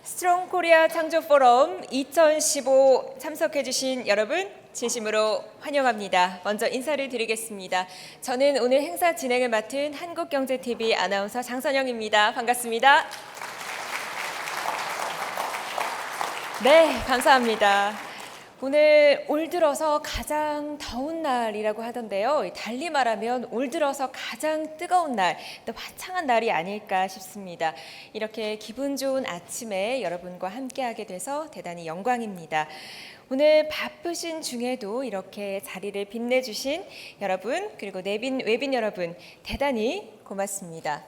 스트롱 코리아 창조 포럼 2015 참석해주신 여러분 진심으로 환영합니다. 먼저 인사를 드리겠습니다. 저는 오늘 행사 진행을 맡은 한국경제TV 아나운서 장선영입니다. 반갑습니다. 네, 감사합니다. 오늘 올 들어서 가장 더운 날이라고 하던데요. 달리 말하면 올 들어서 가장 뜨거운 날, 또 화창한 날이 아닐까 싶습니다. 이렇게 기분 좋은 아침에 여러분과 함께하게 돼서 대단히 영광입니다. 오늘 바쁘신 중에도 이렇게 자리를 빛내주신 여러분, 그리고 외빈 여러분 대단히 고맙습니다.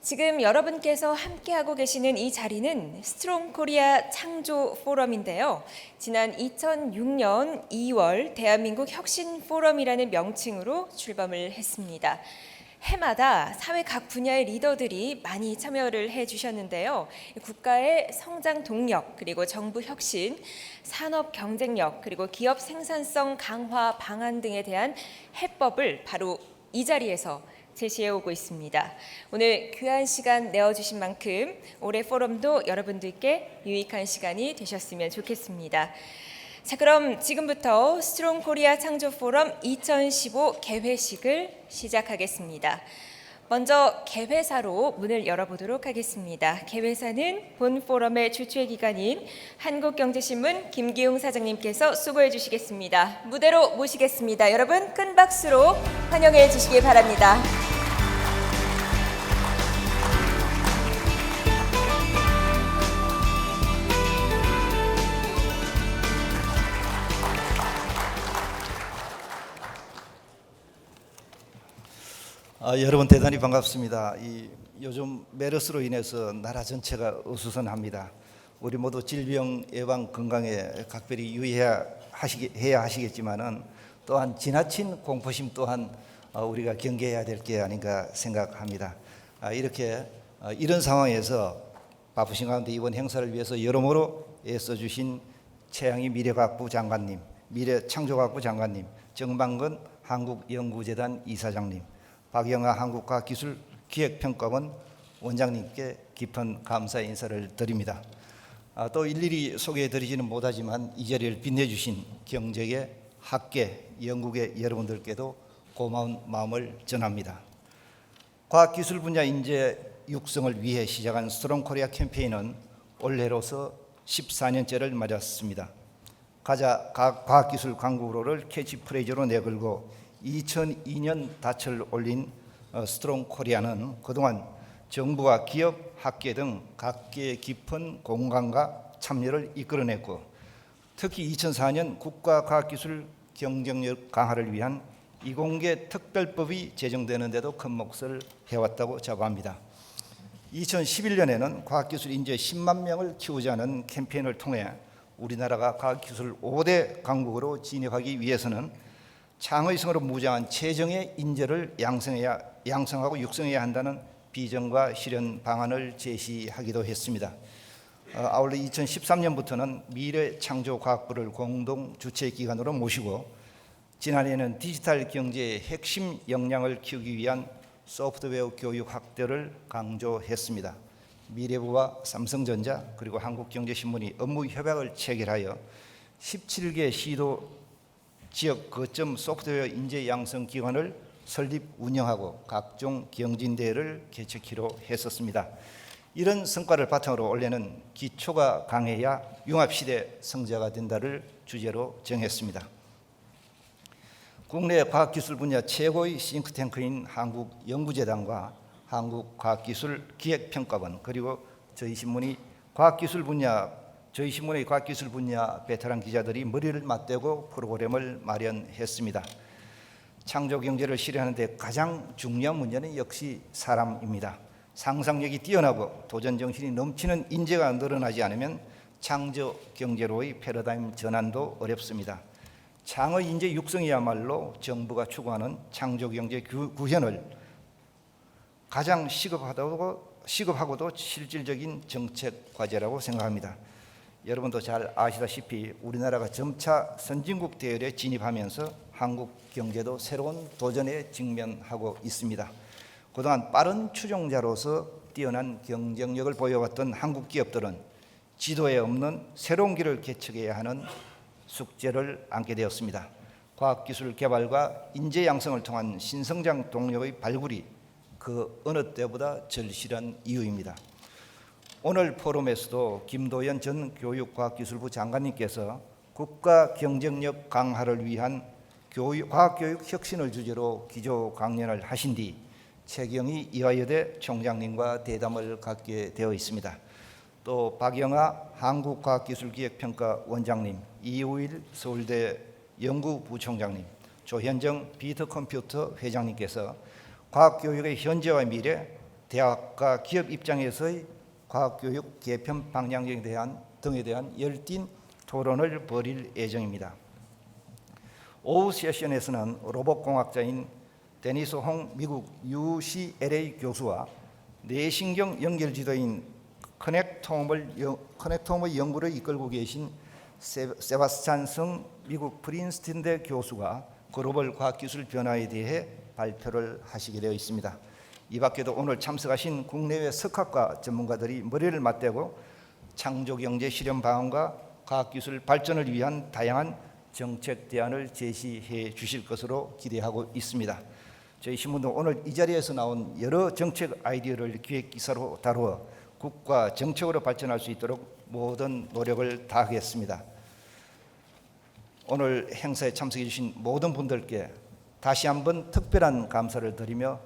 지금 여러분께서 함께하고 계시는 이 자리는 스트롱 코리아 창조 포럼인데요. 지난 2006년 2월 대한민국 혁신 포럼이라는 명칭으로 출범을 했습니다. 해마다 사회 각 분야의 리더들이 많이 참여를 해주셨는데요. 국가의 성장 동력, 그리고 정부 혁신, 산업 경쟁력, 그리고 기업 생산성 강화 방안 등에 대한 해법을 바로 이 자리에서 제시해오고 있습니다. 오늘 귀한 시간 내어주신 만큼 올해 포럼도 여러분들께 유익한 시간이 되셨으면 좋겠습니다. 자, 그럼 지금부터 스트롱 코리아 창조 포럼 2015 개회식을 시작하겠습니다. 먼저 개회사로 문을 열어보도록 하겠습니다. 개회사는 본 포럼의 주최 기관인 한국경제신문 김기웅 사장님께서 수고해 주시겠습니다. 무대로 모시겠습니다. 여러분 큰 박수로 환영해 주시기 바랍니다. 여러분 대단히 반갑습니다. 요즘 메르스로 인해서 나라 전체가 어수선합니다. 우리 모두 질병 예방 건강에 각별히 유의해야 하시겠지만은 또한 지나친 공포심 또한 우리가 경계해야 될 게 아닌가 생각합니다. 이런 상황에서 바쁘신 가운데 이번 행사를 위해서 여러모로 애써주신 최양희 미래과학부 장관님, 미래창조과학부 장관님, 정방근 한국연구재단 이사장님, 박영하 한국과학기술기획평가원 원장님께 깊은 감사의 인사를 드립니다. 또 일일이 소개해드리지는 못하지만 이 자리를 빛내주신 경제계, 학계, 연구계 여러분들께도 고마운 마음을 전합니다. 과학기술 분야 인재 육성을 위해 시작한 스트롱 코리아 캠페인은 올해로서 14년째를 맞았습니다. 가자 과학기술 강국으로를 캐치프레이즈로 내걸고 2002년 닻을 올린 스트롱 코리아는 그동안 정부와 기업, 학계 등 각계의 깊은 공감과 참여를 이끌어냈고, 특히 2004년 국가과학기술 경쟁력 강화를 위한 이공계 특별법이 제정되는데도 큰 몫을 해왔다고 자부합니다. 2011년에는 과학기술 인재 10만 명을 키우자는 캠페인을 통해 우리나라가 과학기술 5대 강국으로 진입하기 위해서는 창의성으로 무장한 최정예 인재를 양성하고 육성해야 한다는 비전과 실현 방안을 제시하기도 했습니다. 아울러 2013년부터는 미래창조과학부를 공동 주최 기관으로 모시고, 지난해에는 디지털 경제의 핵심 역량을 키우기 위한 소프트웨어 교육 확대를 강조했습니다. 미래부와 삼성전자 그리고 한국경제신문이 업무 협약을 체결하여 17개 시도 지역 거점 소프트웨어 인재 양성 기관을 설립 운영하고 각종 경진대회를 개최키로 했었습니다. 이런 성과를 바탕으로 올해는 기초가 강해야 융합시대 성자가 된다를 주제로 정했습니다. 국내 과학기술 분야 최고의 싱크탱크인 한국연구재단과 한국과학기술기획평가원, 그리고 저희 신문의 과학기술 분야 베테랑 기자들이 머리를 맞대고 프로그램을 마련했습니다. 창조경제를 실현하는 데 가장 중요한 문제는 역시 사람입니다. 상상력이 뛰어나고 도전정신이 넘치는 인재가 늘어나지 않으면 창조경제로의 패러다임 전환도 어렵습니다. 창의 인재 육성이야말로 정부가 추구하는 창조경제 구현을 가장 시급하고도 실질적인 정책 과제라고 생각합니다. 여러분도 잘 아시다시피 우리나라가 점차 선진국 대열에 진입하면서 한국 경제도 새로운 도전에 직면하고 있습니다. 그동안 빠른 추종자로서 뛰어난 경쟁력을 보여왔던 한국 기업들은 지도에 없는 새로운 길을 개척해야 하는 숙제를 안게 되었습니다. 과학기술 개발과 인재 양성을 통한 신성장 동력의 발굴이 그 어느 때보다 절실한 이유입니다. 오늘 포럼에서도 김도연 전 교육과학기술부 장관님께서 국가 경쟁력 강화를 위한 과학교육 혁신을 주제로 기조 강연을 하신 뒤 최경희 이화여대 총장님과 대담을 갖게 되어 있습니다. 또 박영하 한국과학기술기획평가 원장님, 이우일 서울대 연구부총장님, 조현정 비트컴퓨터 회장님께서 과학교육의 현재와 미래, 대학과 기업 입장에서의 과학교육 개편 방향에 대한 열띤 토론을 벌일 예정입니다. 오후 세션에서는 로봇공학자인 데니스 홍 미국 UCLA 교수와 뇌신경 연결지도인 커넥톰의 연구를 이끌고 계신 세바스찬 성 미국 프린스턴대 교수가 글로벌 과학기술 변화에 대해 발표를 하시게 되어 있습니다. 이 밖에도 오늘 참석하신 국내외 석학과 전문가들이 머리를 맞대고 창조경제 실현 방안과 과학기술 발전을 위한 다양한 정책 대안을 제시해 주실 것으로 기대하고 있습니다. 저희 신문도 오늘 이 자리에서 나온 여러 정책 아이디어를 기획기사로 다루어 국가 정책으로 발전할 수 있도록 모든 노력을 다하겠습니다. 오늘 행사에 참석해 주신 모든 분들께 다시 한번 특별한 감사를 드리며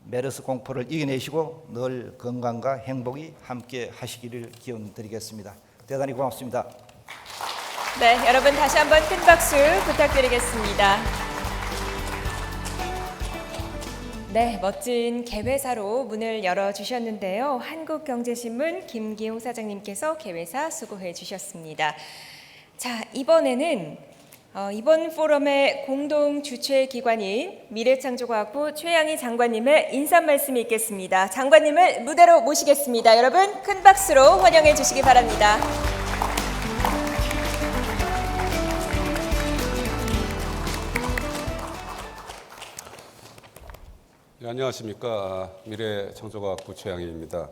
메르스 공포를 이겨내시고 늘 건강과 행복이 함께 하시기를 기원드리겠습니다. 대단히 고맙습니다. 네, 여러분 다시 한번 큰 박수 부탁드리겠습니다. 네, 멋진 개회사로 문을 열어주셨는데요. 한국경제신문 김기용 사장님께서 개회사 수고해 주셨습니다. 자, 이번에는 이번 포럼의 공동 주최 기관인 미래창조과학부 최양희 장관님의 인사 말씀이 있겠습니다. 장관님을 무대로 모시겠습니다. 여러분 큰 박수로 환영해 주시기 바랍니다. 네, 안녕하십니까. 미래창조과학부 최양희입니다.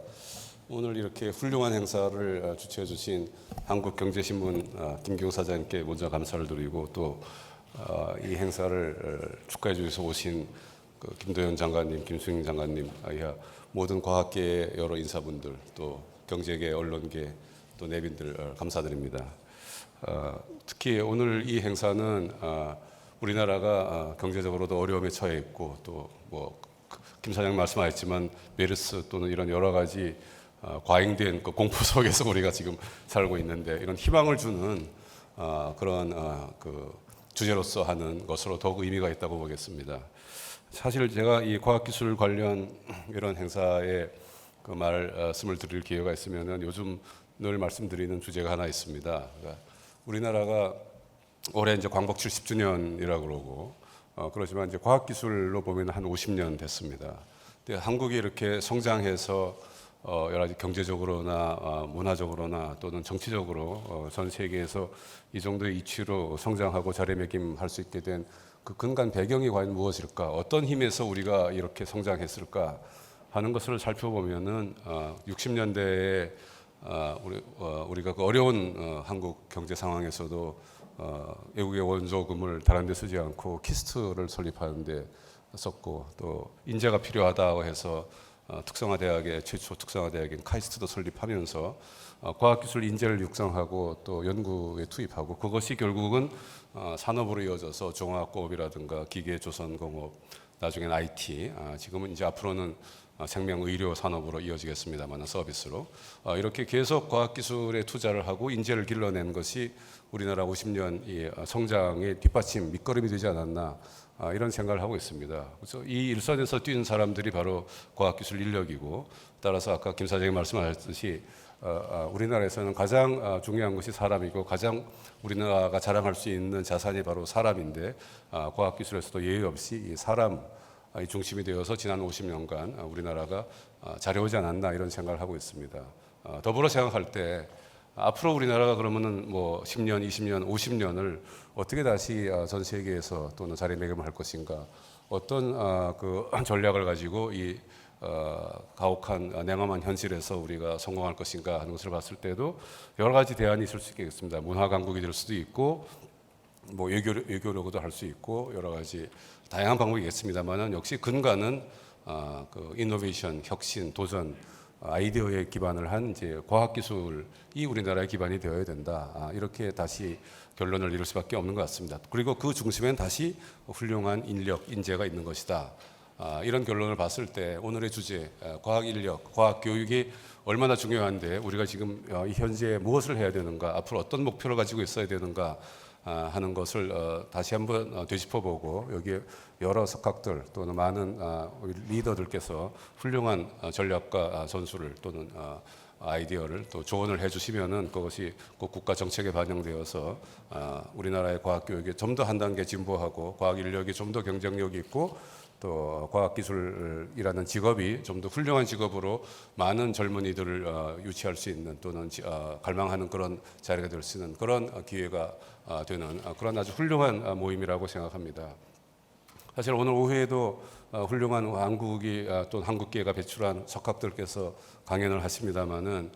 오늘 이렇게 훌륭한 행사를 주최해 주신 한국경제신문 김기용 사장님께 먼저 감사를 드리고 또 이 행사를 축하해 주셔서 오신 김도연 장관님, 김수영 장관님, 모든 과학계의 여러 인사분들, 또 경제계, 언론계, 또 내빈들 감사드립니다. 특히 오늘 이 행사는 우리나라가 경제적으로도 어려움에 처해 있고 또 김 사장님 말씀하셨지만 메르스 또는 이런 여러 가지 과잉된 그 공포 속에서 우리가 지금 살고 있는데 이런 희망을 주는 그런 그 주제로서 하는 것으로 더욱 의미가 있다고 보겠습니다. 사실 제가 이 과학기술 관련 이런 행사에 그 말씀을 드릴 기회가 있으면은 요즘 늘 말씀드리는 주제가 하나 있습니다. 그러니까 우리나라가 올해 이제 광복 70주년이라고 그러고 그렇지만 이제 과학기술로 보면 한 50년 됐습니다. 근데 한국이 이렇게 성장해서 여러 가지 경제적으로나 문화적으로나 또는 정치적으로 전 세계에서 이 정도의 이치로 성장하고 자리매김할 수 있게 된 그 근간 배경이 과연 무엇일까? 어떤 힘에서 우리가 이렇게 성장했을까? 하는 것을 살펴보면은 60년대에 우리가 그 어려운 한국 경제 상황에서도 외국의 원조금을 다른 데 쓰지 않고 키스트를 설립하는 데 썼고 또 인재가 필요하다고 해서 특성화대학의 최초 특성화대학인 카이스트도 설립하면서 과학기술 인재를 육성하고 또 연구에 투입하고 그것이 결국은 산업으로 이어져서 종합공업이라든가 기계조선공업, 나중엔 IT, 지금은 이제 앞으로는 생명의료 산업으로 이어지겠습니다만 서비스로 이렇게 계속 과학기술에 투자를 하고 인재를 길러낸 것이 우리나라 50년 이 성장의 뒷받침 밑거름이 되지 않았나 이런 생각을 하고 있습니다. 그래서 이 일선에서 뛴 사람들이 바로 과학기술 인력이고 따라서 아까 김 사장님 말씀하셨듯이 우리나라에서는 가장 중요한 것이 사람이고 가장 우리나라가 자랑할 수 있는 자산이 바로 사람인데 과학기술에서도 예의 없이 이 사람 이 중심이 되어서 지난 50년간 우리나라가 잘해오지 않았나 이런 생각을 하고 있습니다. 더불어 생각할 때 앞으로 우리나라가 그러면은 뭐 10년, 20년, 50년을 어떻게 다시 전 세계에서 또는 자리매김을 할 것인가 어떤 그 전략을 가지고 이 가혹한 냉엄한 현실에서 우리가 성공할 것인가 하는 것을 봤을 때도 여러 가지 대안이 있을 수 있겠습니다. 문화 강국이 될 수도 있고 뭐 외교력도 할 수 있고 여러 가지 다양한 방법이 있겠습니다만은 역시 근간은 그 이노베이션, 혁신, 도전, 아이디어에 기반을 한 이제 과학기술이 우리나라의 기반이 되어야 된다. 이렇게 다시 결론을 이룰 수밖에 없는 것 같습니다. 그리고 그 중심엔 다시 훌륭한 인력, 인재가 있는 것이다. 이런 결론을 봤을 때 오늘의 주제, 과학인력, 과학교육이 얼마나 중요한데 우리가 지금 이 현재 무엇을 해야 되는가, 앞으로 어떤 목표를 가지고 있어야 되는가 하는 것을 다시 한번 되짚어보고 여기에 여러 석학들 또는 많은 리더들께서 훌륭한 전략과 전술을 또는 아이디어를 또 조언을 해주시면은 그것이 꼭 국가 정책에 반영되어서 우리나라의 과학 교육이 좀 더 한 단계 진보하고 과학 인력이 좀 더 경쟁력이 있고 또 과학기술이라는 직업이 좀 더 훌륭한 직업으로 많은 젊은이들을 유치할 수 있는 또는 갈망하는 그런 자리가 될 수 있는 그런 기회가 되는 그런 아주 훌륭한 모임이라고 생각합니다. 사실 오늘 오후에도 훌륭한 한국이 또 한국계가 배출한 석학들께서 강연을 하십니다마는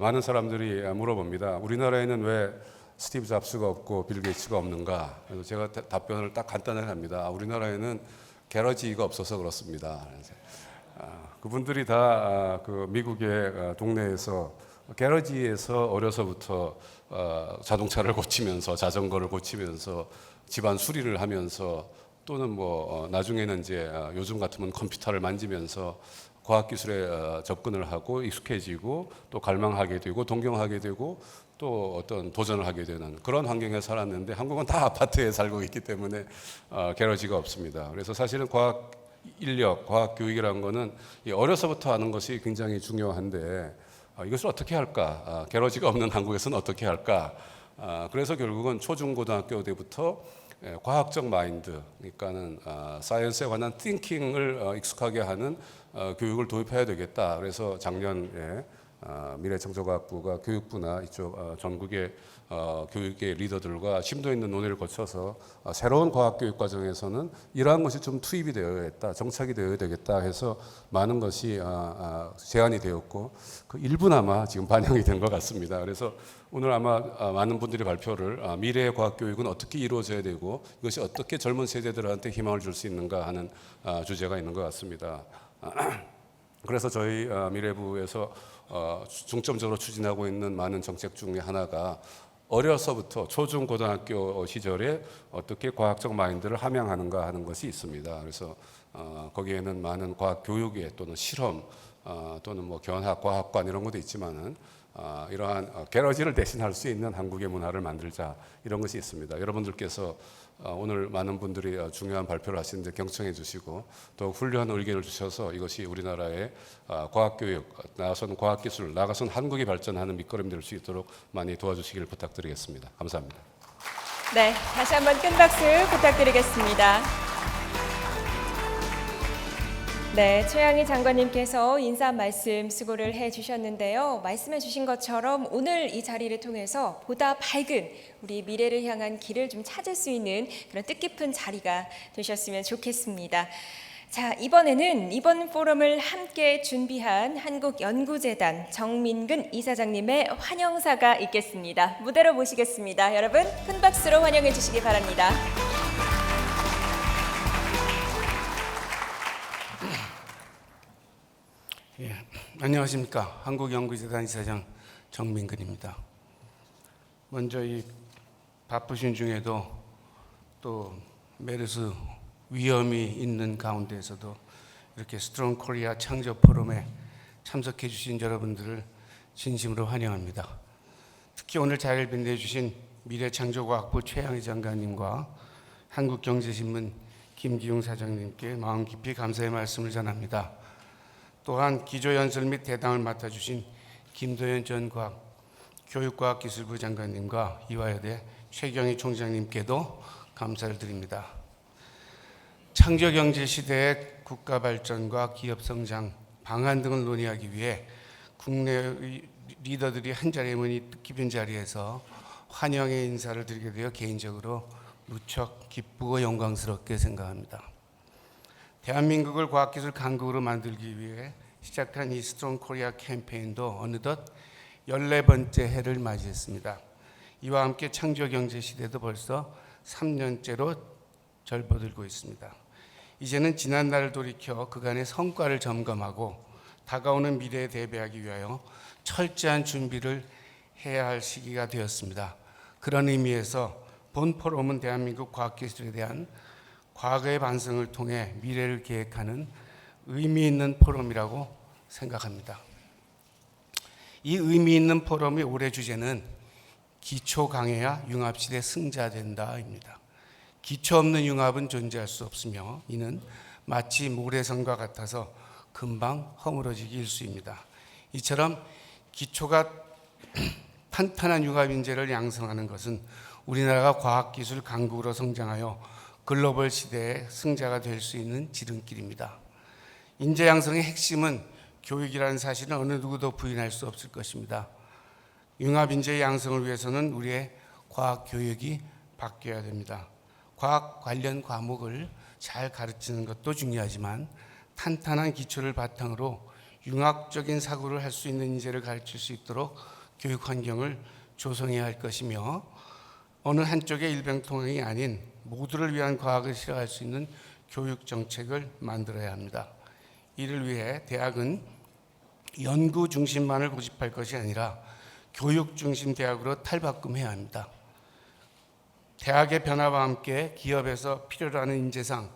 많은 사람들이 물어봅니다. 우리나라에는 왜 스티브 잡스가 없고 빌 게이츠가 없는가? 그래서 제가 답변을 딱 간단하게 합니다. 우리나라에는 게러지가 없어서 그렇습니다. 그분들이 다 그 미국의 동네에서 게러지에서 어려서부터 자동차를 고치면서 자전거를 고치면서 집안 수리를 하면서 또는 뭐 나중에는 이제 요즘 같으면 컴퓨터를 만지면서 과학기술에 접근을 하고 익숙해지고 또 갈망하게 되고 동경하게 되고 또 어떤 도전을 하게 되는 그런 환경에 살았는데 한국은 다 아파트에 살고 있기 때문에 게러지가 없습니다. 그래서 사실은 과학 인력, 과학 교육이라는 거는 어려서부터 하는 것이 굉장히 중요한데 이것을 어떻게 할까? 게러지가 없는 한국에서는 어떻게 할까? 그래서 결국은 초중고등학교 때부터 과학적 마인드, 그러니까는 사이언스에 관한 띵킹을 익숙하게 하는 교육을 도입해야 되겠다. 그래서 작년에 미래창조과학부가 교육부나 이쪽 전국의 교육의 리더들과 심도 있는 논의를 거쳐서 새로운 과학교육 과정에서는 이러한 것이 좀 투입이 되어야겠다, 정착이 되어야 되겠다 해서 많은 것이 제안이 되었고 그 일부나마 지금 반영이 된 것 같습니다. 그래서 오늘 아마 많은 분들이 발표를 미래의 과학교육은 어떻게 이루어져야 되고 이것이 어떻게 젊은 세대들한테 희망을 줄 수 있는가 하는 주제가 있는 것 같습니다. 그래서 저희 미래부에서 중점적으로 추진하고 있는 많은 정책 중에 하나가 어려서부터 초중고등학교 시절에 어떻게 과학적 마인드를 함양하는가 하는 것이 있습니다. 그래서 거기에는 많은 과학 교육에 또는 실험 또는 뭐 견학, 과학관 이런 것도 있지만은 이러한 게러지를 대신할 수 있는 한국의 문화를 만들자 이런 것이 있습니다. 여러분들께서 오늘 많은 분들이 중요한 발표를 하시는데 경청해 주시고 또 훌륭한 의견을 주셔서 이것이 우리나라의 과학교육, 나아선 과학기술, 나아가선 한국이 발전하는 밑거름이 될 수 있도록 많이 도와주시길 부탁드리겠습니다. 감사합니다. 네, 다시 한번 큰 박수 부탁드리겠습니다. 네, 최양희 장관님께서 인사 말씀 수고를 해주셨는데요. 말씀해주신 것처럼 오늘 이 자리를 통해서 보다 밝은 우리 미래를 향한 길을 좀 찾을 수 있는 그런 뜻깊은 자리가 되셨으면 좋겠습니다. 자, 이번에는 이번 포럼을 함께 준비한 한국연구재단 정민근 이사장님의 환영사가 있겠습니다. 무대로 모시겠습니다. 여러분 큰 박수로 환영해 주시기 바랍니다. 예, 안녕하십니까. 한국연구재단 이사장 정민근입니다. 먼저 이 바쁘신 중에도 또 메르스 위험이 있는 가운데에서도 이렇게 스트롱 코리아 창조 포럼에 참석해 주신 여러분들을 진심으로 환영합니다. 특히 오늘 자리를 빛내주신 미래창조과학부 최양희 장관님과 한국경제신문 김기용 사장님께 마음 깊이 감사의 말씀을 전합니다. 또한 기조연설 및 대담을 맡아주신 김도현 전 교육과학기술부 장관님과 이화여대 최경희 총장님께도 감사를 드립니다. 창조경제 시대의 국가 발전과 기업 성장 방안 등을 논의하기 위해 국내 리더들이 한자리에 모인 뜻깊은 자리에서 환영의 인사를 드리게 되어 개인적으로 무척 기쁘고 영광스럽게 생각합니다. 대한민국을 과학기술 강국으로 만들기 위해 시작한 이 스트롱 코리아 캠페인도 어느덧 14번째 해를 맞이했습니다. 이와 함께 창조경제 시대도 벌써 3년째로 접어들고 있습니다. 이제는 지난날을 돌이켜 그간의 성과를 점검하고 다가오는 미래에 대비하기 위하여 철저한 준비를 해야 할 시기가 되었습니다. 그런 의미에서 본 포럼은 대한민국 과학기술에 대한 과거의 반성을 통해 미래를 계획하는 의미 있는 포럼이라고 생각합니다. 이 의미 있는 포럼의 올해 주제는 기초 강해야 융합시대 승자된다입니다. 기초 없는 융합은 존재할 수 없으며 이는 마치 모래성과 같아서 금방 허물어지기 일쑤입니다. 이처럼 기초가 탄탄한 융합 인재를 양성하는 것은 우리나라가 과학기술 강국으로 성장하여 글로벌 시대의 승자가 될 수 있는 지름길입니다. 인재 양성의 핵심은 교육이라는 사실은 어느 누구도 부인할 수 없을 것입니다. 융합 인재 양성을 위해서는 우리의 과학 교육이 바뀌어야 됩니다. 과학 관련 과목을 잘 가르치는 것도 중요하지만 탄탄한 기초를 바탕으로 융합적인 사고를 할 수 있는 인재를 가르칠 수 있도록 교육 환경을 조성해야 할 것이며 어느 한쪽의 일병통행이 아닌 모두를 위한 과학을 실현할 수 있는 교육 정책을 만들어야 합니다. 이를 위해 대학은 연구 중심만을 고집할 것이 아니라 교육 중심 대학으로 탈바꿈해야 합니다. 대학의 변화와 함께 기업에서 필요로 하는 인재상,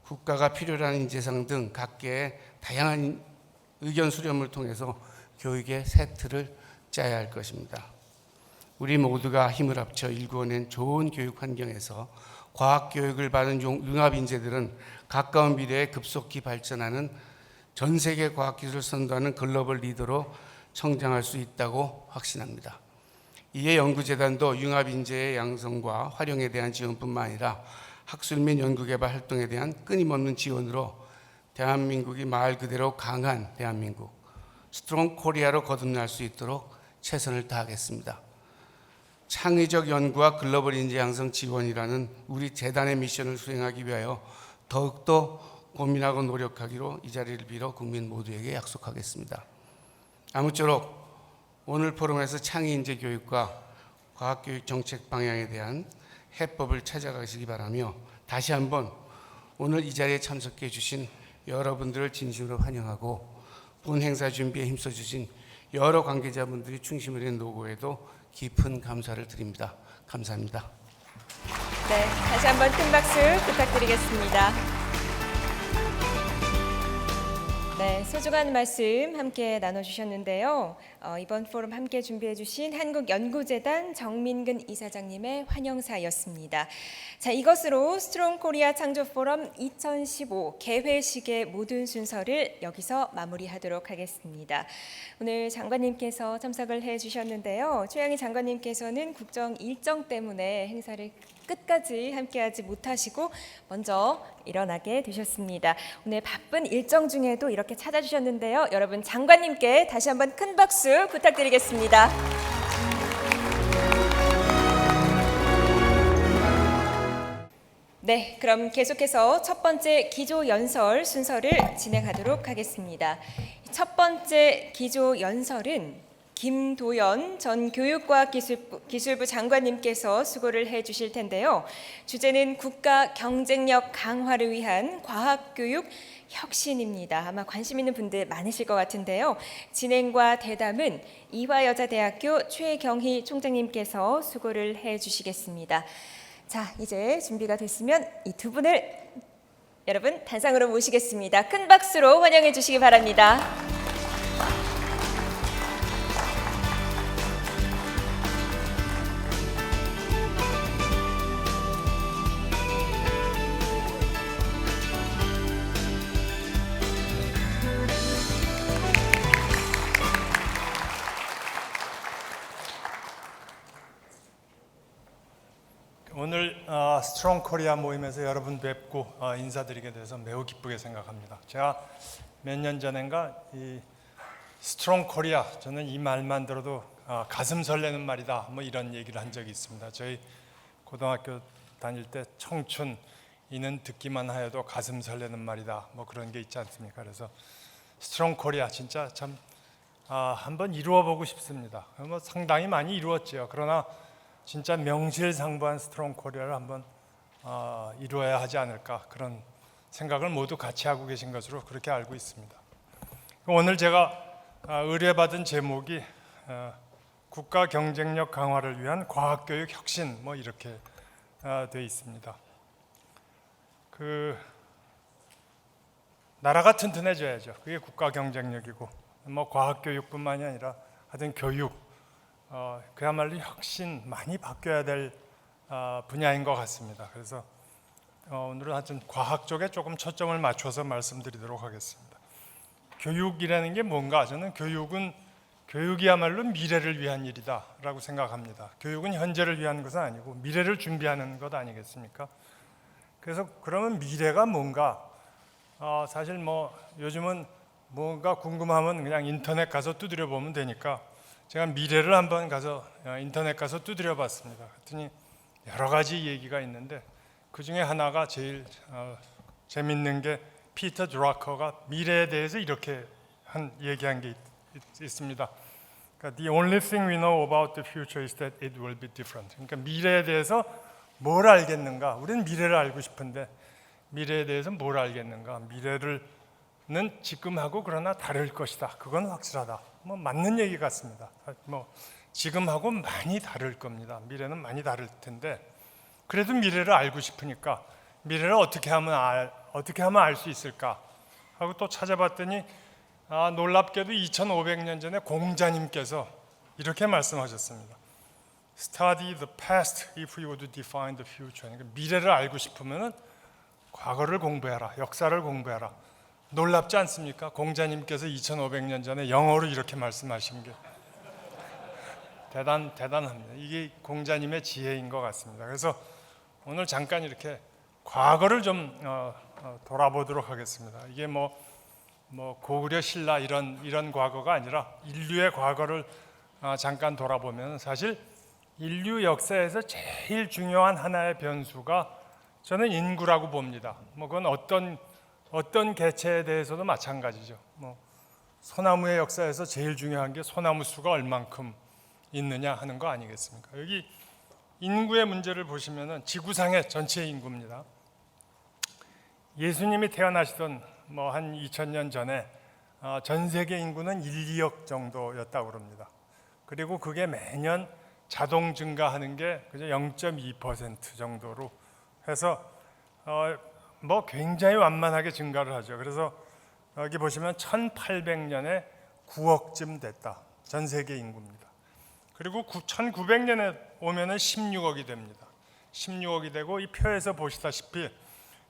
국가가 필요로 하는 인재상 등 각계의 다양한 의견 수렴을 통해서 교육의 새 틀을 짜야 할 것입니다. 우리 모두가 힘을 합쳐 일구어낸 좋은 교육 환경에서 과학 교육을 받은 융합 인재들은 가까운 미래에 급속히 발전하는 전 세계 과학기술을 선도하는 글로벌 리더로 성장할 수 있다고 확신합니다. 이에 연구재단도 융합 인재의 양성과 활용에 대한 지원뿐만 아니라 학술 및 연구개발 활동에 대한 끊임없는 지원으로 대한민국이 말 그대로 강한 대한민국, 스트롱 코리아로 거듭날 수 있도록 최선을 다하겠습니다. 창의적 연구와 글로벌 인재 양성 지원이라는 우리 재단의 미션을 수행하기 위하여 더욱더 고민하고 노력하기로 이 자리를 빌어 국민 모두에게 약속하겠습니다. 아무쪼록 오늘 포럼에서 창의 인재 교육과 과학교육 정책 방향에 대한 해법을 찾아가시기 바라며 다시 한번 오늘 이 자리에 참석해 주신 여러분들을 진심으로 환영하고 본 행사 준비에 힘써 주신 여러 관계자분들이 중심을 한 노고에도 깊은 감사를 드립니다. 감사합니다. 네, 다시 한번 큰 박수 부탁드리겠습니다. 네, 소중한 말씀 함께 나눠주셨는데요. 이번 포럼 함께 준비해주신 한국연구재단 정민근 이사장님의 환영사였습니다. 자, 이것으로 스트롱 코리아 창조 포럼 2015 개회식의 모든 순서를 여기서 마무리하도록 하겠습니다. 오늘 장관님께서 참석을 해주셨는데요. 최양희 장관님께서는 국정 일정 때문에 행사를 끝까지 함께하지 못하시고 먼저 일어나게 되셨습니다. 오늘 바쁜 일정 중에도 이렇게 찾아주셨는데요. 여러분 장관님께 다시 한번 큰 박수 부탁드리겠습니다. 네, 그럼 계속해서 첫 번째 기조연설 순서를 진행하도록 하겠습니다. 첫 번째 기조연설은 김도연 전 교육과학기술부 장관님께서 수고를 해주실 텐데요. 주제는 국가 경쟁력 강화를 위한 과학교육 혁신입니다. 아마 관심 있는 분들 많으실 것 같은데요. 진행과 대담은 이화여자대학교 최경희 총장님께서 수고를 해주시겠습니다. 자, 이제 준비가 됐으면 이 두 분을 여러분 단상으로 모시겠습니다. 큰 박수로 환영해 주시기 바랍니다. 오늘 스트롱 코리아 모임에서 여러분 뵙고 인사드리게 돼서 매우 기쁘게 생각합니다. 제가 몇 년 전인가 이 스트롱 코리아, 저는 이 말만 들어도 가슴 설레는 말이다, 뭐 이런 얘기를 한 적이 있습니다. 저희 고등학교 다닐 때 청춘 이는 듣기만 하여도 가슴 설레는 말이다. 뭐 그런 게 있지 않습니까? 그래서 스트롱 코리아 진짜 참 한번 이루어 보고 싶습니다. 뭐 상당히 많이 이루었죠. 그러나 진짜 명실상부한 스트롱 코리아를 한번 이루어야 하지 않을까, 그런 생각을 모두 같이 하고 계신 것으로 그렇게 알고 있습니다. 오늘 제가 의뢰받은 제목이 국가 경쟁력 강화를 위한 과학교육 혁신, 뭐 이렇게 되어 있습니다. 나라가 튼튼해져야죠. 그게 국가 경쟁력이고, 뭐 과학교육뿐만이 아니라 하여튼 교육, 그야말로 혁신, 많이 바뀌어야 될 분야인 것 같습니다. 그래서 오늘은 하여튼 과학 쪽에 조금 초점을 맞춰서 말씀드리도록 하겠습니다. 교육이라는 게 뭔가, 저는 교육이야말로 미래를 위한 일이다라고 생각합니다. 교육은 현재를 위한 것은 아니고 미래를 준비하는 것 아니겠습니까? 그래서 그러면 미래가 뭔가, 사실 뭐 요즘은 뭔가 궁금하면 그냥 인터넷 가서 두드려 보면 되니까 제가 미래를 한번 가서 인터넷 가서 두드려 봤습니다. 그랬더니 여러 가지 얘기가 있는데 그 중에 하나가 제일 재밌는 게 피터 드라커가 미래에 대해서 이렇게 얘기한 게 있습니다. 그러니까 The only thing we know about the future is that it will be different. 그러니까 미래에 대해서 뭘 알겠는가? 우리는 미래를 알고 싶은데 미래에 대해서 뭘 알겠는가? 미래는 지금하고 그러나 다를 것이다. 그건 확실하다. 뭐 맞는 얘기 같습니다. 뭐 지금하고 많이 다를 겁니다. 미래는 많이 다를 텐데 그래도 미래를 알고 싶으니까 미래를 어떻게 하면 알 수 있을까 하고 또 찾아봤더니 놀랍게도 2500년 전에 공자님께서 이렇게 말씀하셨습니다. Study the past if you want to define the future. 그러니까 미래를 알고 싶으면 과거를 공부해라, 역사를 공부해라. 놀랍지 않습니까? 공자님께서 2500년 전에 영어로 이렇게 말씀하신 게 대단합니다. 이게 공자님의 지혜인 것 같습니다. 그래서 오늘 잠깐 이렇게 과거를 좀 돌아보도록 하겠습니다. 이게 뭐 고구려 신라 이런 과거가 아니라 인류의 과거를 잠깐 돌아보면 사실 인류 역사에서 제일 중요한 하나의 변수가 저는 인구라고 봅니다. 뭐 그건 어떤 개체에 대해서도 마찬가지죠. 뭐 소나무의 역사에서 제일 중요한 게 소나무 수가 얼만큼 있느냐 하는 거 아니겠습니까? 여기 인구의 문제를 보시면은 지구상의 전체 인구입니다. 예수님이 태어나시던 뭐 한 2000년 전에 전 세계 인구는 1, 2억 정도였다고 그럽니다. 그리고 그게 매년 자동 증가하는 게 그저 0.2% 정도로 해서 뭐 굉장히 완만하게 증가를 하죠. 그래서 여기 보시면 1800년에 9억쯤 됐다. 전 세계 인구입니다. 그리고 1900년에 오면은 16억이 됩니다. 16억이 되고 이 표에서 보시다시피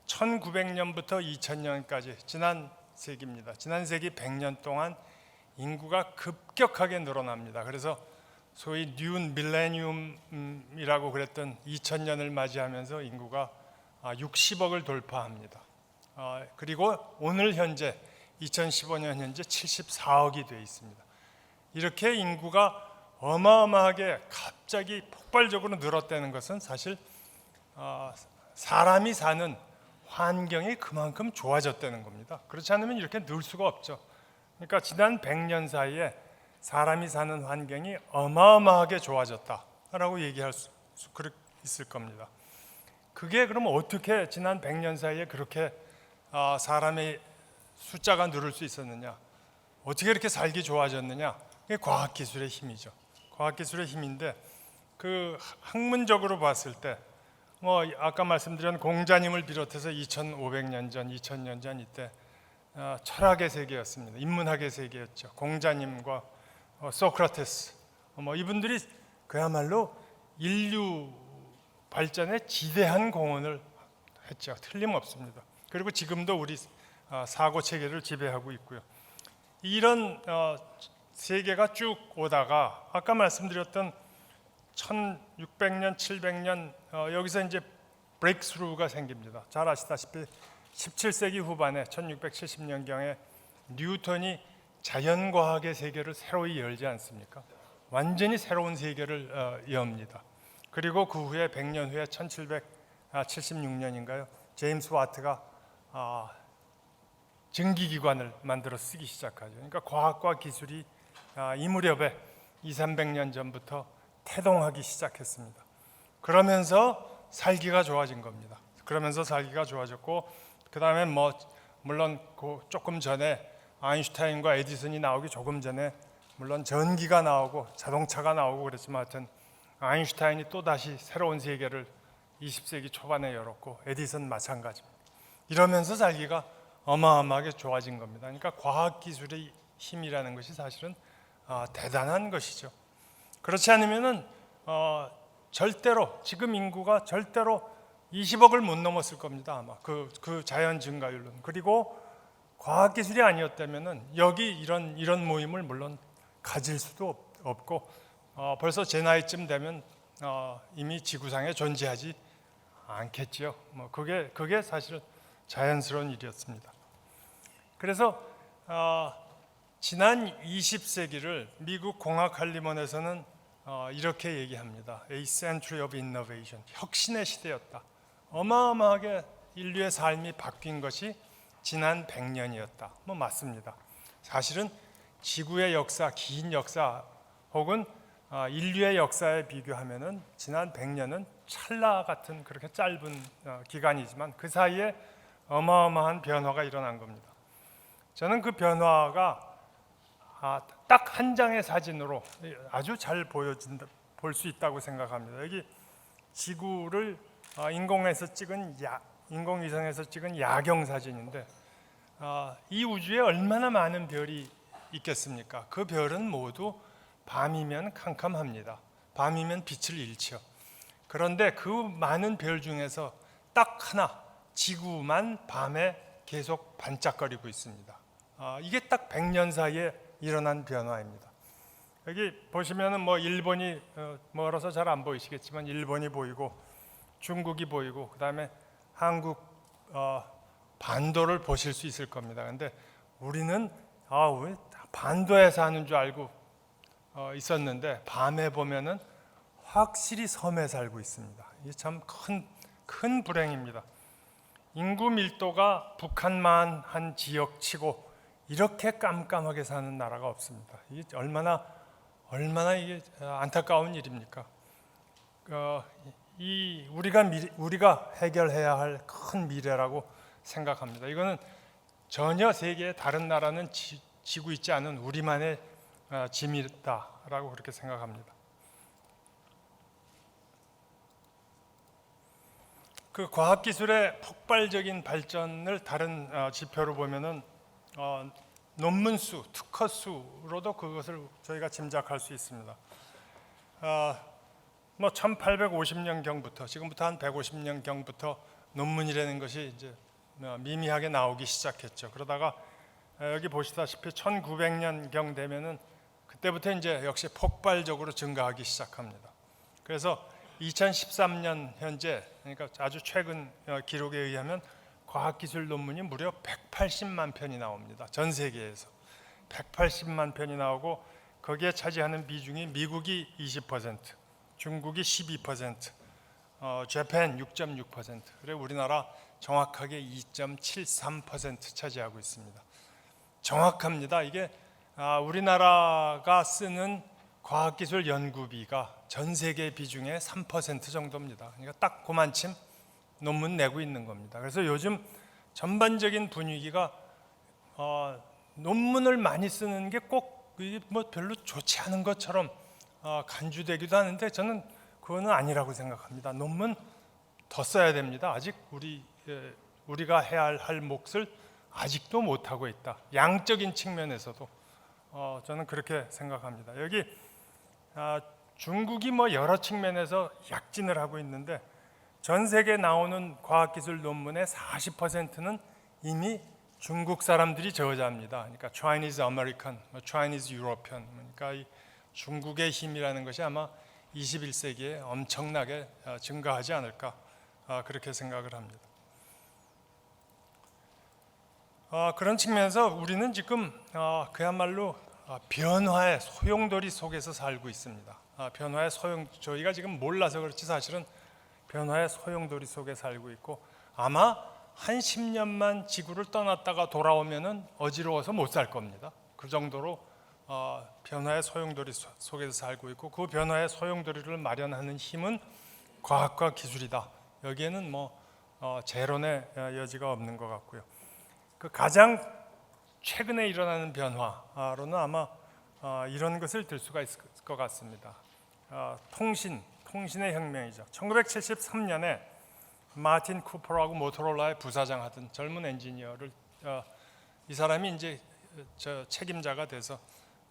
1900년부터 2000년까지 지난 세기입니다. 지난 세기 100년 동안 인구가 급격하게 늘어납니다. 그래서 소위 뉴 밀레니움이라고 그랬던 2000년을 맞이하면서 인구가 60억을 돌파합니다. 그리고 오늘 현재 2015년 현재 74억이 되어 있습니다. 이렇게 인구가 어마어마하게 갑자기 폭발적으로 늘었다는 것은 사실 사람이 사는 환경이 그만큼 좋아졌다는 겁니다. 그렇지 않으면 이렇게 늘 수가 없죠. 그러니까 지난 100년 사이에 사람이 사는 환경이 어마어마하게 좋아졌다라고 얘기할 수 있을 겁니다. 그게 그럼 어떻게 지난 100년 사이에 그렇게 사람의 숫자가 늘을 수 있었느냐? 어떻게 이렇게 살기 좋아졌느냐? 그게 과학기술의 힘이죠. 과학기술의 힘인데 그 학문적으로 봤을 때 뭐 아까 말씀드린 공자님을 비롯해서 2500년 전, 2000년 전 이때 철학의 세계였습니다. 인문학의 세계였죠. 공자님과 소크라테스 뭐 이분들이 그야말로 인류 발전에 지대한 공헌을 했죠. 틀림없습니다. 그리고 지금도 우리 사고 체계를 지배하고 있고요. 이런 세계가 쭉 오다가 아까 말씀드렸던 1600년, 700년 여기서 이제 브레이크스루가 생깁니다. 잘 아시다시피 17세기 후반에 1670년경에 뉴턴이 자연과학의 세계를 새로이 열지 않습니까? 완전히 새로운 세계를 엽니다. 그리고 그 후에 100년 후에 1776년인가요? 제임스 와트가 증기기관을 만들어 쓰기 시작하죠. 그러니까 과학과 기술이 이 무렵에 200~300년 전부터 태동하기 시작했습니다. 그러면서 살기가 좋아진 겁니다. 그러면서 살기가 좋아졌고, 그 다음에 뭐 물론 그 조금 전에 아인슈타인과 에디슨이 나오기 조금 전에 물론 전기가 나오고 자동차가 나오고 그랬지만, 하여튼 아인슈타인이 또 다시 새로운 세계를 20세기 초반에 열었고, 에디슨 마찬가지입니다. 이러면서 살기가 어마어마하게 좋아진 겁니다. 그러니까 과학기술의 힘이라는 것이 사실은 대단한 것이죠. 그렇지 않으면은 절대로 지금 인구가 절대로 20억을 못 넘었을 겁니다. 아마 그 자연 증가율은. 그리고 과학기술이 아니었다면은 여기 이런 모임을 물론 가질 수도 없고, 벌써 제 나이쯤 되면 이미 지구상에 존재하지 않겠지요. 뭐 그게 사실은 자연스러운 일이었습니다. 그래서 지난 20세기를 미국 공학 할리먼에서는 이렇게 얘기합니다. A century of innovation. 혁신의 시대였다. 어마어마하게 인류의 삶이 바뀐 것이 지난 100년이었다. 뭐 맞습니다. 사실은 지구의 역사, 긴 역사 혹은 인류의 역사에 비교하면은 지난 100년은 찰나 같은 그렇게 짧은 기간이지만 그 사이에 어마어마한 변화가 일어난 겁니다. 저는 그 변화가 딱 한 장의 사진으로 아주 잘 볼 수 있다고 생각합니다. 여기 지구를 인공위성에서 찍은 야경 사진인데, 이 우주에 얼마나 많은 별이 있겠습니까? 그 별은 모두 밤이면 캄캄합니다. 밤이면 빛을 잃죠. 그런데 그 많은 별 중에서 딱 하나, 지구만 밤에 계속 반짝거리고 있습니다. 이게 딱 100년 사이에 일어난 변화입니다. 여기 보시면은 뭐 일본이 멀어서 잘 안 보이시겠지만 일본이 보이고 중국이 보이고, 그다음에 한국 반도를 보실 수 있을 겁니다. 근데 우리는 왜 반도에 사는 줄 알고 있었는데, 밤에 보면은 확실히 섬에 살고 있습니다. 이게 참 큰 불행입니다. 인구 밀도가 북한만 한 지역치고 이렇게 깜깜하게 사는 나라가 없습니다. 이게 얼마나 이게 안타까운 일입니까? 우리가 해결해야 할 큰 미래라고 생각합니다. 이거는 전혀 세계의 다른 나라는 지고 있지 않은 우리만의 짐이다라고 그렇게 생각합니다. 그 과학기술의 폭발적인 발전을 다른 지표로 보면은 논문 수, 특허 수로도 그것을 저희가 짐작할 수 있습니다. 뭐 1850년 경부터, 지금부터 한 150년 경부터 논문이라는 것이 이제 미미하게 나오기 시작했죠. 그러다가 여기 보시다시피 1900년 경 되면은 그때부터 이제 역시 폭발적으로 증가하기 시작합니다. 그래서 2013년 현재, 그러니까 아주 최근 기록에 의하면 과학기술 논문이 무려 180만 편이 나옵니다. 전 세계에서 180만 편이 나오고, 거기에 차지하는 비중이 미국이 20%, 중국이 12%, 재팬 6.6%, 그리고 우리나라 정확하게 2.73% 차지하고 있습니다. 정확합니다. 이게 우리나라가 쓰는 과학기술 연구비가 전 세계 비중의 3% 정도입니다. 그러니까 딱 그만큼 논문 내고 있는 겁니다. 그래서 요즘 전반적인 분위기가 논문을 많이 쓰는 게 꼭 뭐 별로 좋지 않은 것처럼 간주되기도 하는데, 저는 그거는 아니라고 생각합니다. 논문 더 써야 됩니다. 아직 우리가 해야 할 몫을 아직도 못 하고 있다. 양적인 측면에서도 저는 그렇게 생각합니다. 여기 중국이 뭐 여러 측면에서 약진을 하고 있는데, 전 세계에 나오는 과학기술 논문의 40%는 이미 중국 사람들이 저자입니다. 그러니까 Chinese American, Chinese European. 그러니까 이 중국의 힘이라는 것이 아마 21세기에 엄청나게 증가하지 않을까, 그렇게 생각을 합니다. 그런 측면에서 우리는 지금 그야말로 변화의 소용돌이 속에서 살고 있습니다. 저희가 지금 몰라서 그렇지 사실은 변화의 소용돌이 속에 살고 있고, 아마 한 10년만 지구를 떠났다가 돌아오면은 어지러워서 못 살 겁니다. 그 정도로 변화의 소용돌이 속에서 살고 있고, 그 변화의 소용돌이를 마련하는 힘은 과학과 기술이다. 여기에는 재론의 여지가 없는 것 같고요. 그 가장 최근에 일어나는 변화로는 아마 이런 것을 들 수가 있을 것 같습니다. 통신의 혁명이죠. 1973년에 마틴 쿠퍼라고 모토로라의 부사장 하던 젊은 엔지니어를 이 사람이 이제 책임자가 돼서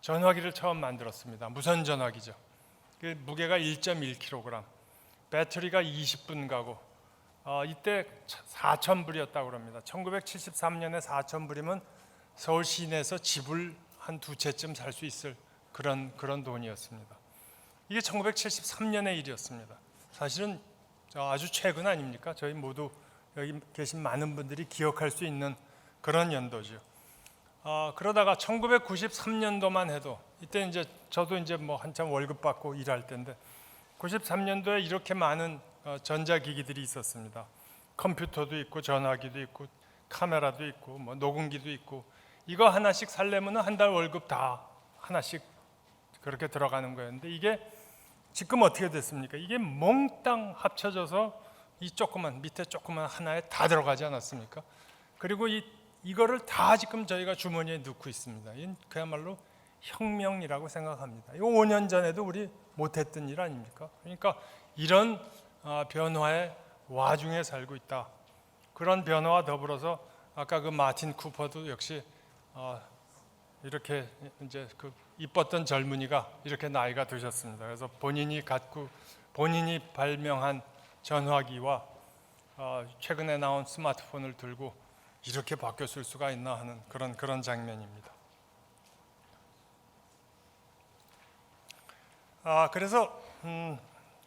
전화기를 처음 만들었습니다. 무선 전화기죠. 그 무게가 1.1kg, 배터리가 20분 가고 이때 4,000불이었다고 합니다. 1973년에 4,000불이면 서울 시내에서 집을 한 두 채쯤 살 수 있을 그런 돈이었습니다. 이게 1973년의 일이었습니다. 사실은 아주 최근 아닙니까? 저희 모두 여기 계신 많은 분들이 기억할 수 있는 그런 연도죠. 그러다가 1993년도만 해도, 이때 이제 저도 이제 한참 월급 받고 일할 때인데, 93년도에 이렇게 많은 전자기기들이 있었습니다. 컴퓨터도 있고 전화기도 있고 카메라도 있고 녹음기도 있고, 이거 하나씩 살려면 한 달 월급 다 하나씩 그렇게 들어가는 거였는데, 이게 지금 어떻게 됐습니까? 이게 몽땅 합쳐져서 이 밑에 조그만 하나에 다 들어가지 않았습니까? 그리고 이거를 다 지금 저희가 주머니에 넣고 있습니다. 이건 그야말로 혁명이라고 생각합니다. 이거 5년 전에도 우리 못했던 일 아닙니까? 그러니까 이런 변화의 와중에 살고 있다. 그런 변화와 더불어서 아까 그 마틴 쿠퍼도 역시 이렇게 이제 그 이뻤던 젊은이가 이렇게 나이가 드셨습니다. 그래서 본인이 발명한 전화기와 최근에 나온 스마트폰을 들고 이렇게 바뀌었을 수가 있나 하는 그런 장면입니다. 그래서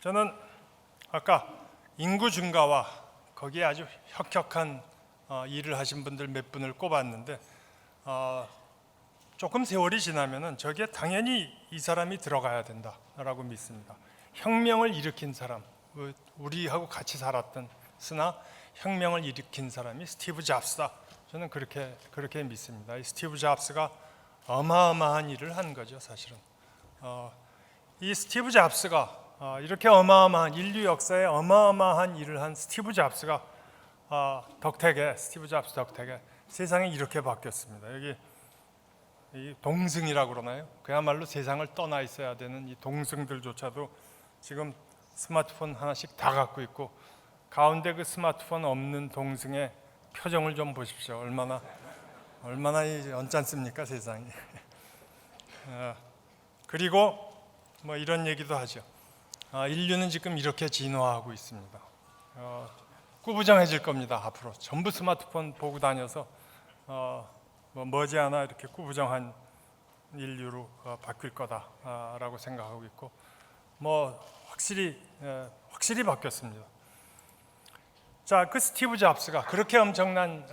저는 아까 인구 증가와 거기에 아주 혁혁한 일을 하신 분들 몇 분을 꼽았는데, 조금 세월이 지나면은 저기에 당연히 이 사람이 들어가야 된다라고 믿습니다. 혁명을 일으킨 사람, 우리하고 같이 살았던 쓰나 혁명을 일으킨 사람이 스티브 잡스다. 저는 그렇게 믿습니다. 이 스티브 잡스가 어마어마한 일을 한 거죠, 사실은. 이 스티브 잡스가 이렇게 어마어마한 인류 역사에 어마어마한 일을 한 스티브 잡스가 스티브 잡스 덕택에 세상이 이렇게 바뀌었습니다. 여기 이 동승이라고 그러나요? 그야말로 세상을 떠나 있어야 되는 이 동승들조차도 지금 스마트폰 하나씩 다 갖고 있고, 가운데 그 스마트폰 없는 동승의 표정을 좀 보십시오. 얼마나 언짢습니까, 세상이. 그리고 이런 얘기도 하죠. 인류는 지금 이렇게 진화하고 있습니다. 꾸부정해질 겁니다. 앞으로 전부 스마트폰 보고 다녀서 머지않아 이렇게 꾸부정한 인류로 바뀔 거다라고 생각하고 있고, 확실히 바뀌었습니다. 자, 그 스티브 잡스가, 그렇게 엄청난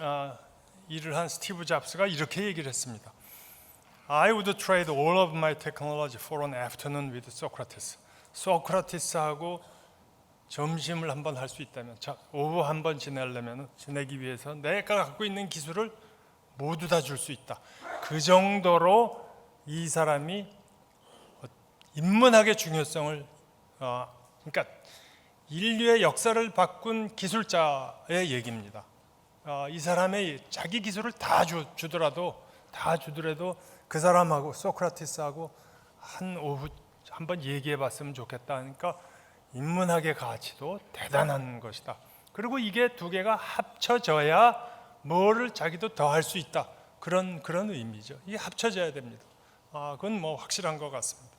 일을 한 스티브 잡스가 이렇게 얘기를 했습니다. I would trade all of my technology for an afternoon with Socrates. 소크라테스하고 점심을 한번 할 수 있다면, 오후 한번 지내기 위해서 내가 갖고 있는 기술을 모두 다 줄 수 있다. 그 정도로 이 사람이 인문학의 중요성을, 그러니까 인류의 역사를 바꾼 기술자의 얘기입니다. 이 사람의 자기 기술을 다 주더라도 그 사람하고 소크라테스하고 한 오후 한번 얘기해봤으면 좋겠다. 그러니까 인문학의 가치도 대단한 것이다. 그리고 이게 두 개가 합쳐져야 뭐를 자기도 더 할 수 있다. 그런 의미죠. 이게 합쳐져야 됩니다. 그건 확실한 것 같습니다.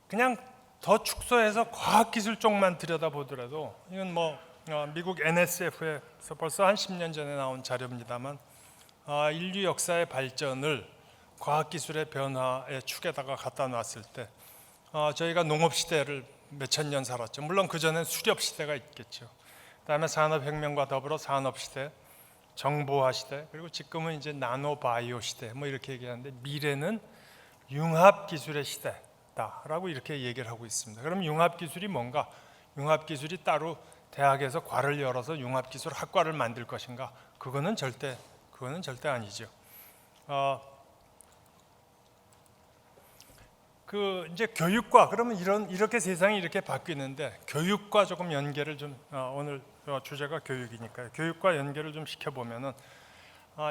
그냥 더 축소해서 과학기술 쪽만 들여다보더라도, 이건 미국 NSF에서 벌써 한 10년 전에 나온 자료입니다만, 인류 역사의 발전을 과학기술의 변화의 축에다가 갖다 놨을 때, 저희가 농업시대를 몇천 년 살았죠. 물론 그전엔 수렵시대가 있겠죠. 그다음에 산업혁명과 더불어 산업시대, 정보화시대, 그리고 지금은 이제 나노바이오 시대 이렇게 얘기하는데, 미래는 융합기술의 시대다라고 이렇게 얘기를 하고 있습니다. 그럼 융합기술이 뭔가? 융합기술이 따로 대학에서 과를 열어서 융합기술 학과를 만들 것인가? 그거는 절대 아니죠. 그 이제 교육과 그러면 이렇게 세상이 이렇게 바뀌는데 교육과 조금 연계를 좀 오늘 주제가 교육이니까요. 교육과 연계를 좀 시켜보면은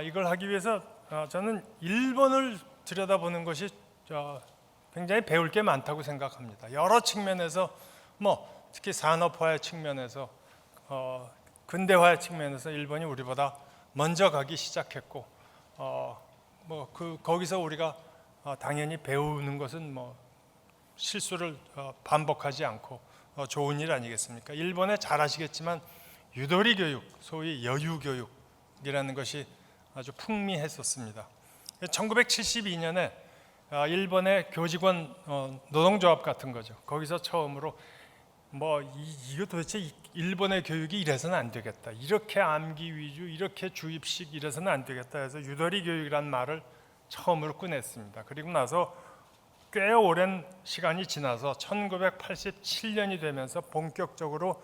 이걸 하기 위해서 저는 일본을 들여다보는 것이 굉장히 배울 게 많다고 생각합니다. 여러 측면에서 특히 산업화의 측면에서 근대화의 측면에서 일본이 우리보다 먼저 가기 시작했고 거기서 우리가 당연히 배우는 것은 실수를 반복하지 않고 좋은 일 아니겠습니까? 일본에 잘 아시겠지만 유도리 교육, 소위 여유 교육이라는 것이 아주 풍미했었습니다. 1972년에 일본의 교직원 노동조합 같은 거죠. 거기서 처음으로 이거 도대체 일본의 교육이 이래서는 안 되겠다. 이렇게 암기 위주, 이렇게 주입식 이래서는 안 되겠다 해서 유도리 교육이란 말을 처음으로 꺼냈습니다. 그리고 나서 꽤 오랜 시간이 지나서 1987년이 되면서 본격적으로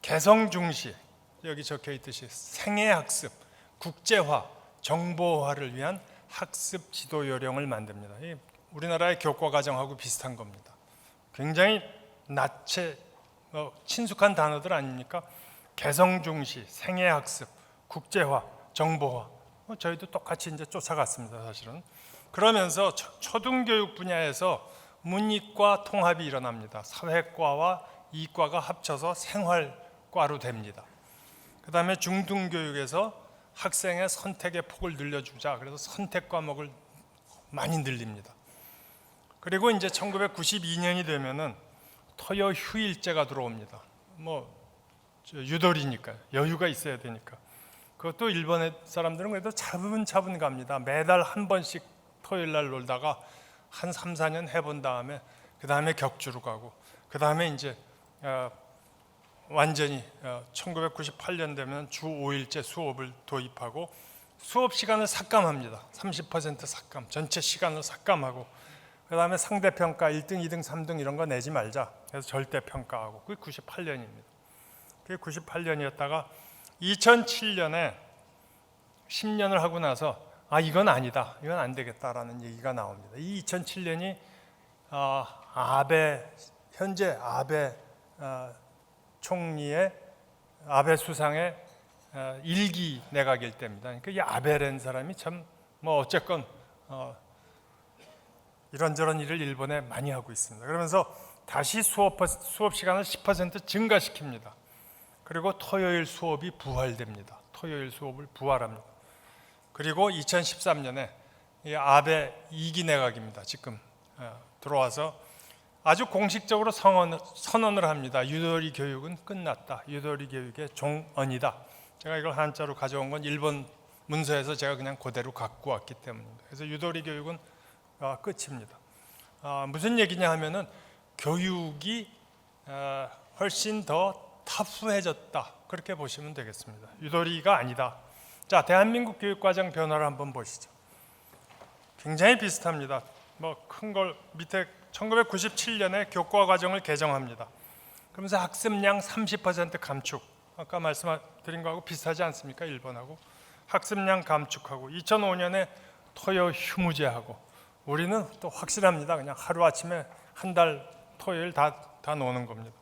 개성 중시, 여기 적혀 있듯이 생애학습, 국제화, 정보화를 위한 학습 지도 요령을 만듭니다. 우리나라의 교과과정하고 비슷한 겁니다. 굉장히 낯에 친숙한 단어들 아닙니까? 개성 중시, 생애학습, 국제화, 정보화. 저희도 똑같이 이제 쫓아갔습니다, 사실은. 그러면서 초등교육 분야에서 문이과 통합이 일어납니다. 사회과와 이과가 합쳐서 생활과로 됩니다. 그 다음에 중등교육에서 학생의 선택의 폭을 늘려주자. 그래서 선택 과목을 많이 늘립니다. 그리고 이제 1992년이 되면은 토요 휴일제가 들어옵니다. 유돌이니까 여유가 있어야 되니까. 그것도 일본의 사람들은 그래도 차분차분 갑니다. 매달 한 번씩 토요일 날 놀다가 한 3, 4년 해본 다음에 그 다음에 격주로 가고 그 다음에 이제 완전히 1998년 되면 주 5일제 수업을 도입하고 수업 시간을 삭감합니다. 30% 삭감, 전체 시간을 삭감하고 그 다음에 상대평가 1등, 2등, 3등 이런 거 내지 말자. 그래서 절대평가하고 그게 98년입니다. 그게 98년이었다가 2007년에 10년을 하고 나서 이건 아니다, 이건 안 되겠다라는 얘기가 나옵니다. 이 2007년이 현재 아베 총리의 아베 수상의 일기 내각일 때입니다. 그러니까 이 아베라는 사람이 참 어쨌건 이런저런 일을 일본에 많이 하고 있습니다. 그러면서 다시 수업 시간을 10% 증가시킵니다. 그리고 토요일 수업이 부활됩니다. 토요일 수업을 부활합니다. 그리고 2013년에 이 아베 2기 내각입니다. 지금 들어와서 아주 공식적으로 선언을 합니다. 유도리 교육은 끝났다. 유도리 교육의 종언이다. 제가 이걸 한자로 가져온 건 일본 문서에서 제가 그냥 그대로 갖고 왔기 때문입니다. 그래서 유도리 교육은 끝입니다. 무슨 얘기냐 하면은 교육이 훨씬 더 터프해졌다. 그렇게 보시면 되겠습니다. 유도리가 아니다. 자, 대한민국 교육과정 변화를 한번 보시죠. 굉장히 비슷합니다. 큰 걸 밑에 1997년에 교과과정을 개정합니다. 그러면서 학습량 30% 감축. 아까 말씀드린 거하고 비슷하지 않습니까? 일본하고. 학습량 감축하고 2005년에 토요 휴무제하고 우리는 또 확실합니다. 그냥 하루아침에 한 달 토요일 다 노는 겁니다.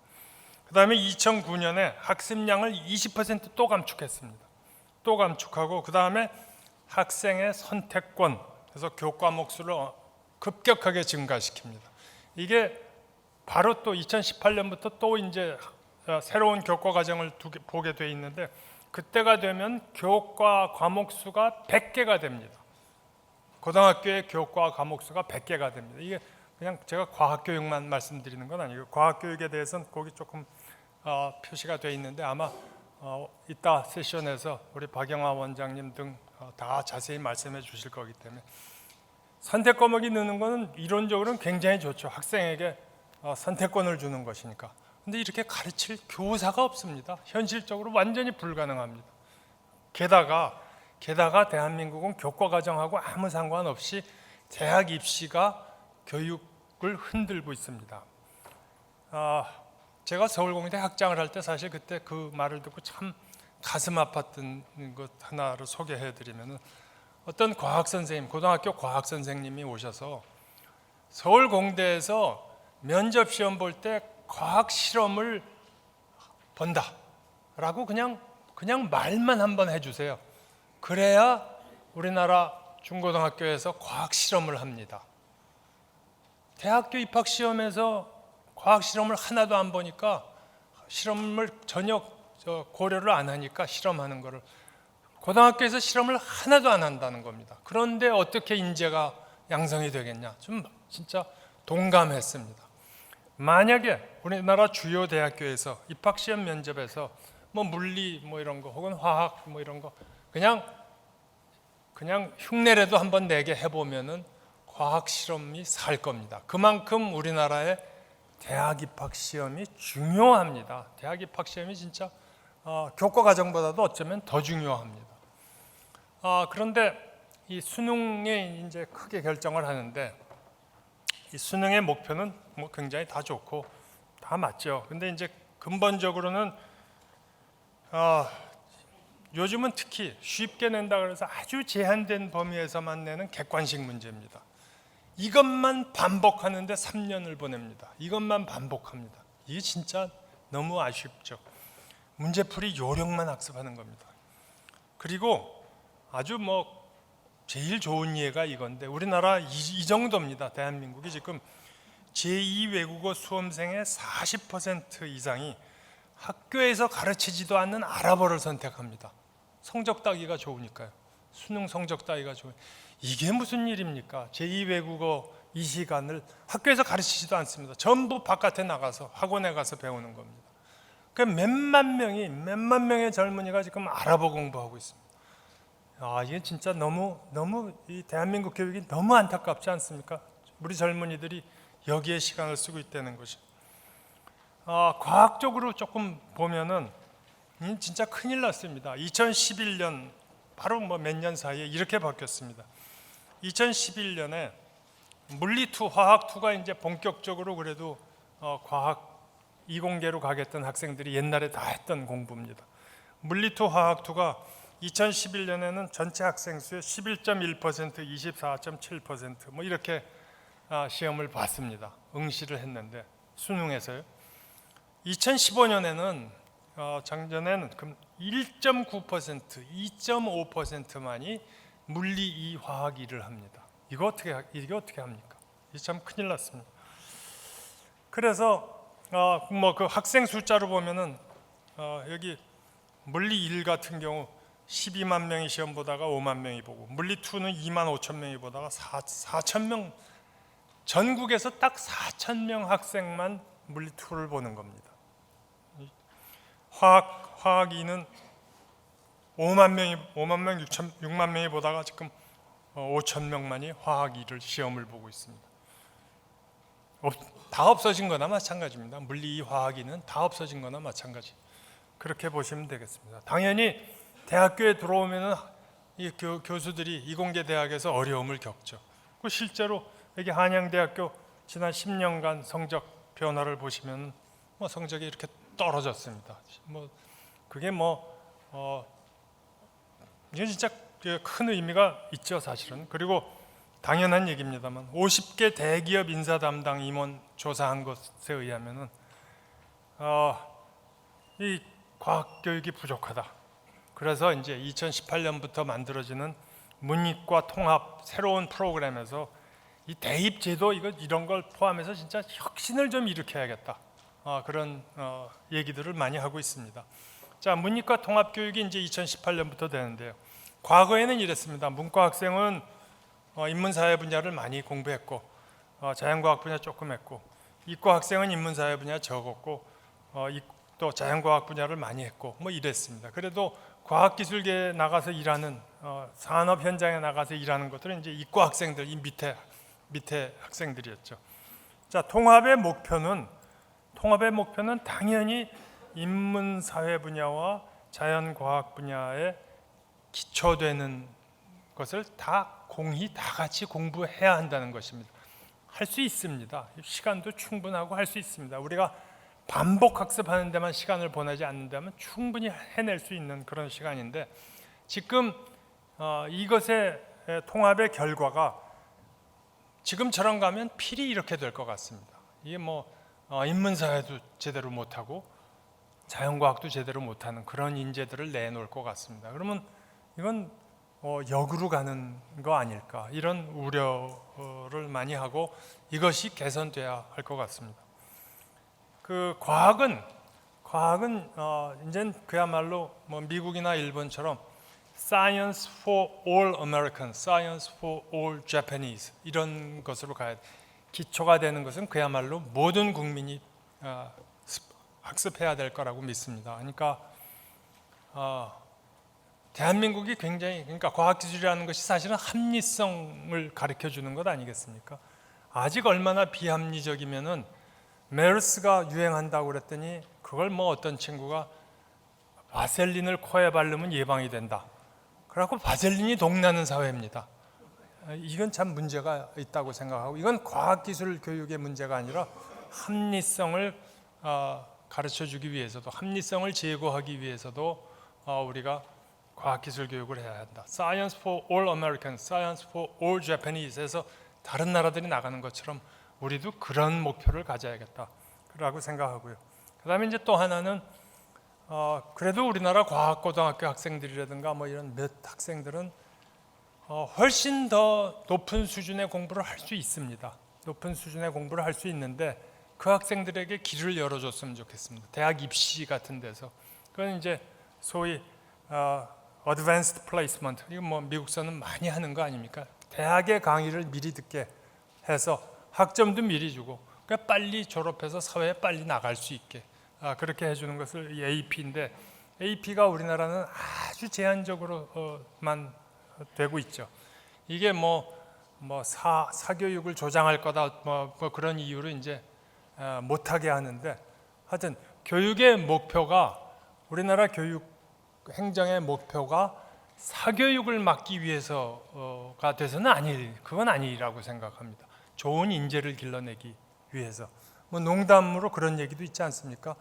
그 다음에 2009년에 학습량을 20% 또 감축했습니다. 또 감축하고 그 다음에 학생의 선택권, 그래서 교과목 수를 급격하게 증가시킵니다. 이게 바로 또 2018년부터 또 이제 새로운 교과 과정을 보게 돼 있는데 그때가 되면 교과 과목 수가 100개가 됩니다. 고등학교의 교과 과목 수가 100개가 됩니다. 이게 그냥 제가 과학교육만 말씀드리는 건 아니고 과학교육에 대해서는 거기 조금 표시가 돼 있는데 아마 이따 세션에서 우리 박영화 원장님 등 다 자세히 말씀해 주실 거기 때문에 선택 과목이 느는 것은 이론적으로는 굉장히 좋죠. 학생에게 선택권을 주는 것이니까. 근데 이렇게 가르칠 교사가 없습니다. 현실적으로 완전히 불가능합니다. 게다가 대한민국은 교과 과정하고 아무 상관없이 대학 입시가 교육을 흔들고 있습니다. 제가 서울공대 학장을 할 때 사실 그때 그 말을 듣고 참 가슴 아팠던 것 하나를 소개해드리면, 어떤 과학 선생님, 고등학교 과학 선생님이 오셔서 서울공대에서 면접 시험 볼 때 과학 실험을 본다라고 그냥 말만 한번 해주세요. 그래야 우리나라 중고등학교에서 과학 실험을 합니다. 대학교 입학 시험에서 과학 실험을 하나도 안 보니까, 실험을 전혀 고려를 안 하니까 실험하는 거를, 고등학교에서 실험을 하나도 안 한다는 겁니다. 그런데 어떻게 인재가 양성이 되겠냐? 좀 진짜 동감했습니다. 만약에 우리나라 주요 대학교에서 입학 시험 면접에서 뭐 물리 뭐 이런 거 혹은 화학 뭐 이런 거 그냥 흉내라도 한번 내게 해보면은 과학 실험이 살 겁니다. 그만큼 우리나라의 대학 입학 시험이 중요합니다. 대학 입학 시험이 진짜 교과 과정보다도 어쩌면 더 중요합니다. 그런데 이 수능에 이제 크게 결정을 하는데, 이 수능의 목표는 뭐 굉장히 다 좋고 다 맞죠. 근데 이제 근본적으로는 요즘은 특히 쉽게 낸다 그래서 아주 제한된 범위에서만 내는 객관식 문제입니다. 이것만 반복하는데 3년을 보냅니다. 이것만 반복합니다. 이게 진짜 너무 아쉽죠. 문제풀이 요령만 학습하는 겁니다. 그리고 아주 뭐 제일 좋은 예가 이건데, 우리나라 이 정도입니다. 대한민국이 지금 제2외국어 수험생의 40% 이상이 학교에서 가르치지도 않는 아랍어를 선택합니다. 성적 따기가 좋으니까요. 수능 성적 따기가 좋으니까. 이게 무슨 일입니까? 제2외국어 이 시간을 학교에서 가르치지도 않습니다. 전부 바깥에 나가서 학원에 가서 배우는 겁니다. 그 몇만 명의 젊은이가 지금 아랍어 공부하고 있습니다. 이게 진짜 너무 이 대한민국 교육이 너무 안타깝지 않습니까? 우리 젊은이들이 여기에 시간을 쓰고 있다는 것이. 과학적으로 조금 보면은 진짜 큰일 났습니다. 2011년 바로 뭐 몇 년 사이에 이렇게 바뀌었습니다. 2011년에 물리 2, 화학 2가 이제 본격적으로 그래도 과학 이공계로 가겠던 학생들이 옛날에 다 했던 공부입니다. 물리 2, 화학 2가 2011년에는 전체 학생 수의 11.1%, 24.7% 뭐 이렇게 시험을 봤습니다. 응시를 했는데 수능에서요. 2015년에는 작년에는 1.9%, 2.5%만이 물리 2, 화학 2를 합니다. 이게 어떻게 합니까? 이게 참 큰일 났습니다. 그래서 뭐 그 학생 숫자로 보면은 여기 물리 1 같은 경우 12만 명이 시험 보다가 5만 명이 보고, 물리 2는 2만 5천 명이 보다가 4천 명, 전국에서 딱 4천 명 학생만 물리 2를 보는 겁니다. 화학 2는 5만 명, 6만 명이 보다가 지금 5천 명만이 화학 2를 시험을 보고 있습니다. 다 없어진 거나 마찬가지입니다. 물리 2, 화학 2는 다 없어진 거나 마찬가지. 그렇게 보시면 되겠습니다. 당연히 대학교에 들어오면은 이 교수들이 이공계 대학에서 어려움을 겪죠. 그 실제로 여기 한양대학교 지난 10년간 성적 변화를 보시면 뭐 성적이 이렇게 떨어졌습니다. 뭐 그게 이게 진짜 큰 의미가 있죠, 사실은. 그리고 당연한 얘기입니다만 50개 대기업 인사 담당 임원 조사한 것에 의하면은 이 과학 교육이 부족하다. 그래서 이제 2018년부터 만들어지는 문이과 통합 새로운 프로그램에서 이 대입 제도 이런 걸 포함해서 진짜 혁신을 좀 일으켜야겠다. 그런 얘기들을 많이 하고 있습니다. 자, 문이과 통합 교육이 이제 2018년부터 되는데요. 과거에는 이랬습니다. 문과 학생은 인문사회 분야를 많이 공부했고, 자연과학 분야 조금 했고, 이과 학생은 인문사회 분야 적었고, 또 자연과학 분야를 많이 했고, 뭐 이랬습니다. 그래도 과학기술계에 나가서 일하는 산업 현장에 나가서 일하는 것들은 이제 이과 학생들, 이 밑에 학생들이었죠. 자, 통합의 목표는 당연히 인문사회 분야와 자연과학 분야에 기초되는 것을 다 같이 공부해야 한다는 것입니다. 할 수 있습니다. 시간도 충분하고 할 수 있습니다. 우리가 반복 학습하는 데만 시간을 보내지 않는다면 충분히 해낼 수 있는 그런 시간인데, 지금 이것의 통합의 결과가 지금처럼 가면 필히 이렇게 될 것 같습니다. 이게 인문사회도 제대로 못하고 자연과학도 제대로 못하는 그런 인재들을 내놓을 것 같습니다. 그러면 이건 역으로 가는 거 아닐까, 이런 우려를 많이 하고 이것이 개선돼야 할 것 같습니다. 그 과학은 이제 그야말로 미국이나 일본처럼 Science for all Americans, Science for all Japanese 이런 것으로 가야 돼. 기초가 되는 것은 그야말로 모든 국민이 학습해야 될 거라고 믿습니다. 그러니까 대한민국이 굉장히, 그러니까 과학기술이라는 것이 사실은 합리성을 가르쳐 주는 것 아니겠습니까? 아직 얼마나 비합리적이면은 메르스가 유행한다고 그랬더니 그걸 어떤 친구가 바셀린을 코에 바르면 예방이 된다. 그래갖고 바셀린이 동나는 사회입니다. 이건 참 문제가 있다고 생각하고, 이건 과학기술 교육의 문제가 아니라 합리성을 가르쳐주기 위해서도, 합리성을 제고하기 위해서도 우리가 과학기술 교육을 해야 한다. Science for all Americans, Science for all Japanese에서 다른 나라들이 나가는 것처럼 우리도 그런 목표를 가져야겠다라고 생각하고요. 그 다음에 이제 또 하나는 그래도 우리나라 과학고등학교 학생들이라든가 이런 몇 학생들은 훨씬 더 높은 수준의 공부를 할 수 있습니다. 높은 수준의 공부를 할 수 있는데 그 학생들에게 길을 열어줬으면 좋겠습니다. 대학 입시 같은 데서. 그건 이제 소위 Advanced Placement, 이거 미국서는 많이 하는 거 아닙니까? 대학의 강의를 미리 듣게 해서 학점도 미리 주고, 그러니까 빨리 졸업해서 사회에 빨리 나갈 수 있게 그렇게 해주는 것을 AP인데, AP가 우리나라는 아주 제한적으로만 되고 있죠. 이게 사교육을 조장할 거다 그런 이유로 이제 못하게 하는데, 하여튼 교육의 목표가, 우리나라 교육 행정의 목표가 사교육을 막기 위해서가 돼서는 그건 아니라고 생각합니다. 좋은 인재를 길러내기 위해서. 농담으로 그런 얘기도 있지 않습니까?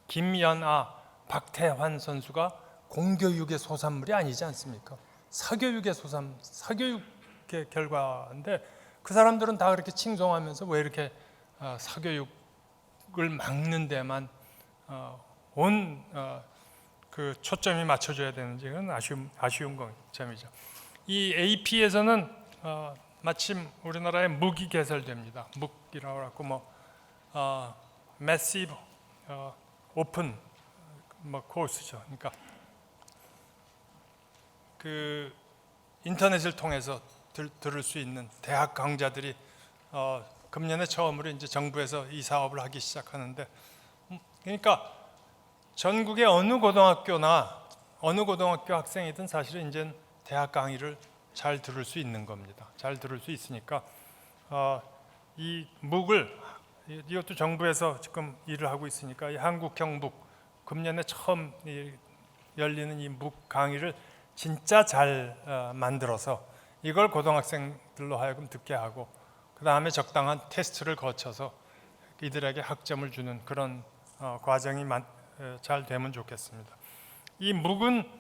김연아, 박태환 선수가 공교육의 소산물이 아니지 않습니까? 사교육의 사교육의 결과인데, 그 사람들은 다 그렇게 칭송하면서 왜 이렇게 사교육을 막는 데만 그 초점이 맞춰져야 되는지, 그건 아쉬운 점이죠. 이 AP에서는 마침 우리나라에 묵이 개설됩니다. 묵이라고 하고 Massive Open 코스죠. 그러니까 그 인터넷을 통해서 들을 수 있는 대학 강좌들이 금년에 처음으로 이제 정부에서 이 사업을 하기 시작하는데, 그러니까 전국의 어느 고등학교 학생이든 사실은 이제 대학 강의를 잘 들을 수 있는 겁니다. 잘 들을 수 있으니까 이 묵을, 이것도 정부에서 지금 일을 하고 있으니까 이 한국형 묵, 금년에 처음 열리는 이 묵 강의를 진짜 잘 만들어서 이걸 고등학생들로 하여금 듣게 하고, 그 다음에 적당한 테스트를 거쳐서 이들에게 학점을 주는 그런 과정이 잘 되면 좋겠습니다. 이 묵은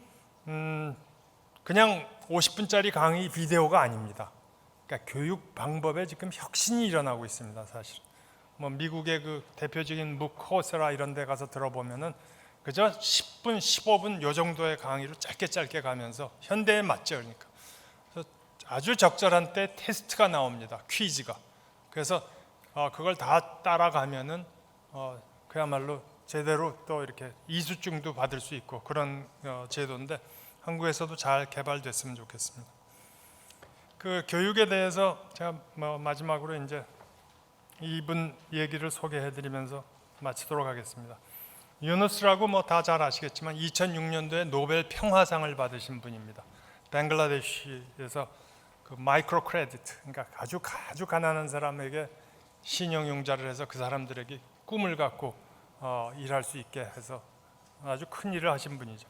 그냥 50분짜리 강의 비디오가 아닙니다. 그러니까 교육 방법에 지금 혁신이 일어나고 있습니다. 사실 미국의 그 대표적인 묵 코세라 이런 데 가서 들어보면은 그저 10분, 15분 요 정도의 강의로 짧게 가면서 현대에 맞죠. 그러니까 그래서 아주 적절한 때 테스트가 나옵니다. 퀴즈가. 그래서 그걸 다 따라가면은 그야말로 제대로 또 이렇게 이수증도 받을 수 있고 그런 제도인데, 한국에서도 잘 개발됐으면 좋겠습니다. 그 교육에 대해서 제가 마지막으로 이제 이분 얘기를 소개해드리면서 마치도록 하겠습니다. 유누스라고 다 잘 아시겠지만 2006년도에 노벨 평화상을 받으신 분입니다. 벵글라데시에서 그 마이크로 크레디트, 그러니까 아주 가난한 사람에게 신용융자를 해서 그 사람들에게 꿈을 갖고 일할 수 있게 해서 아주 큰 일을 하신 분이죠.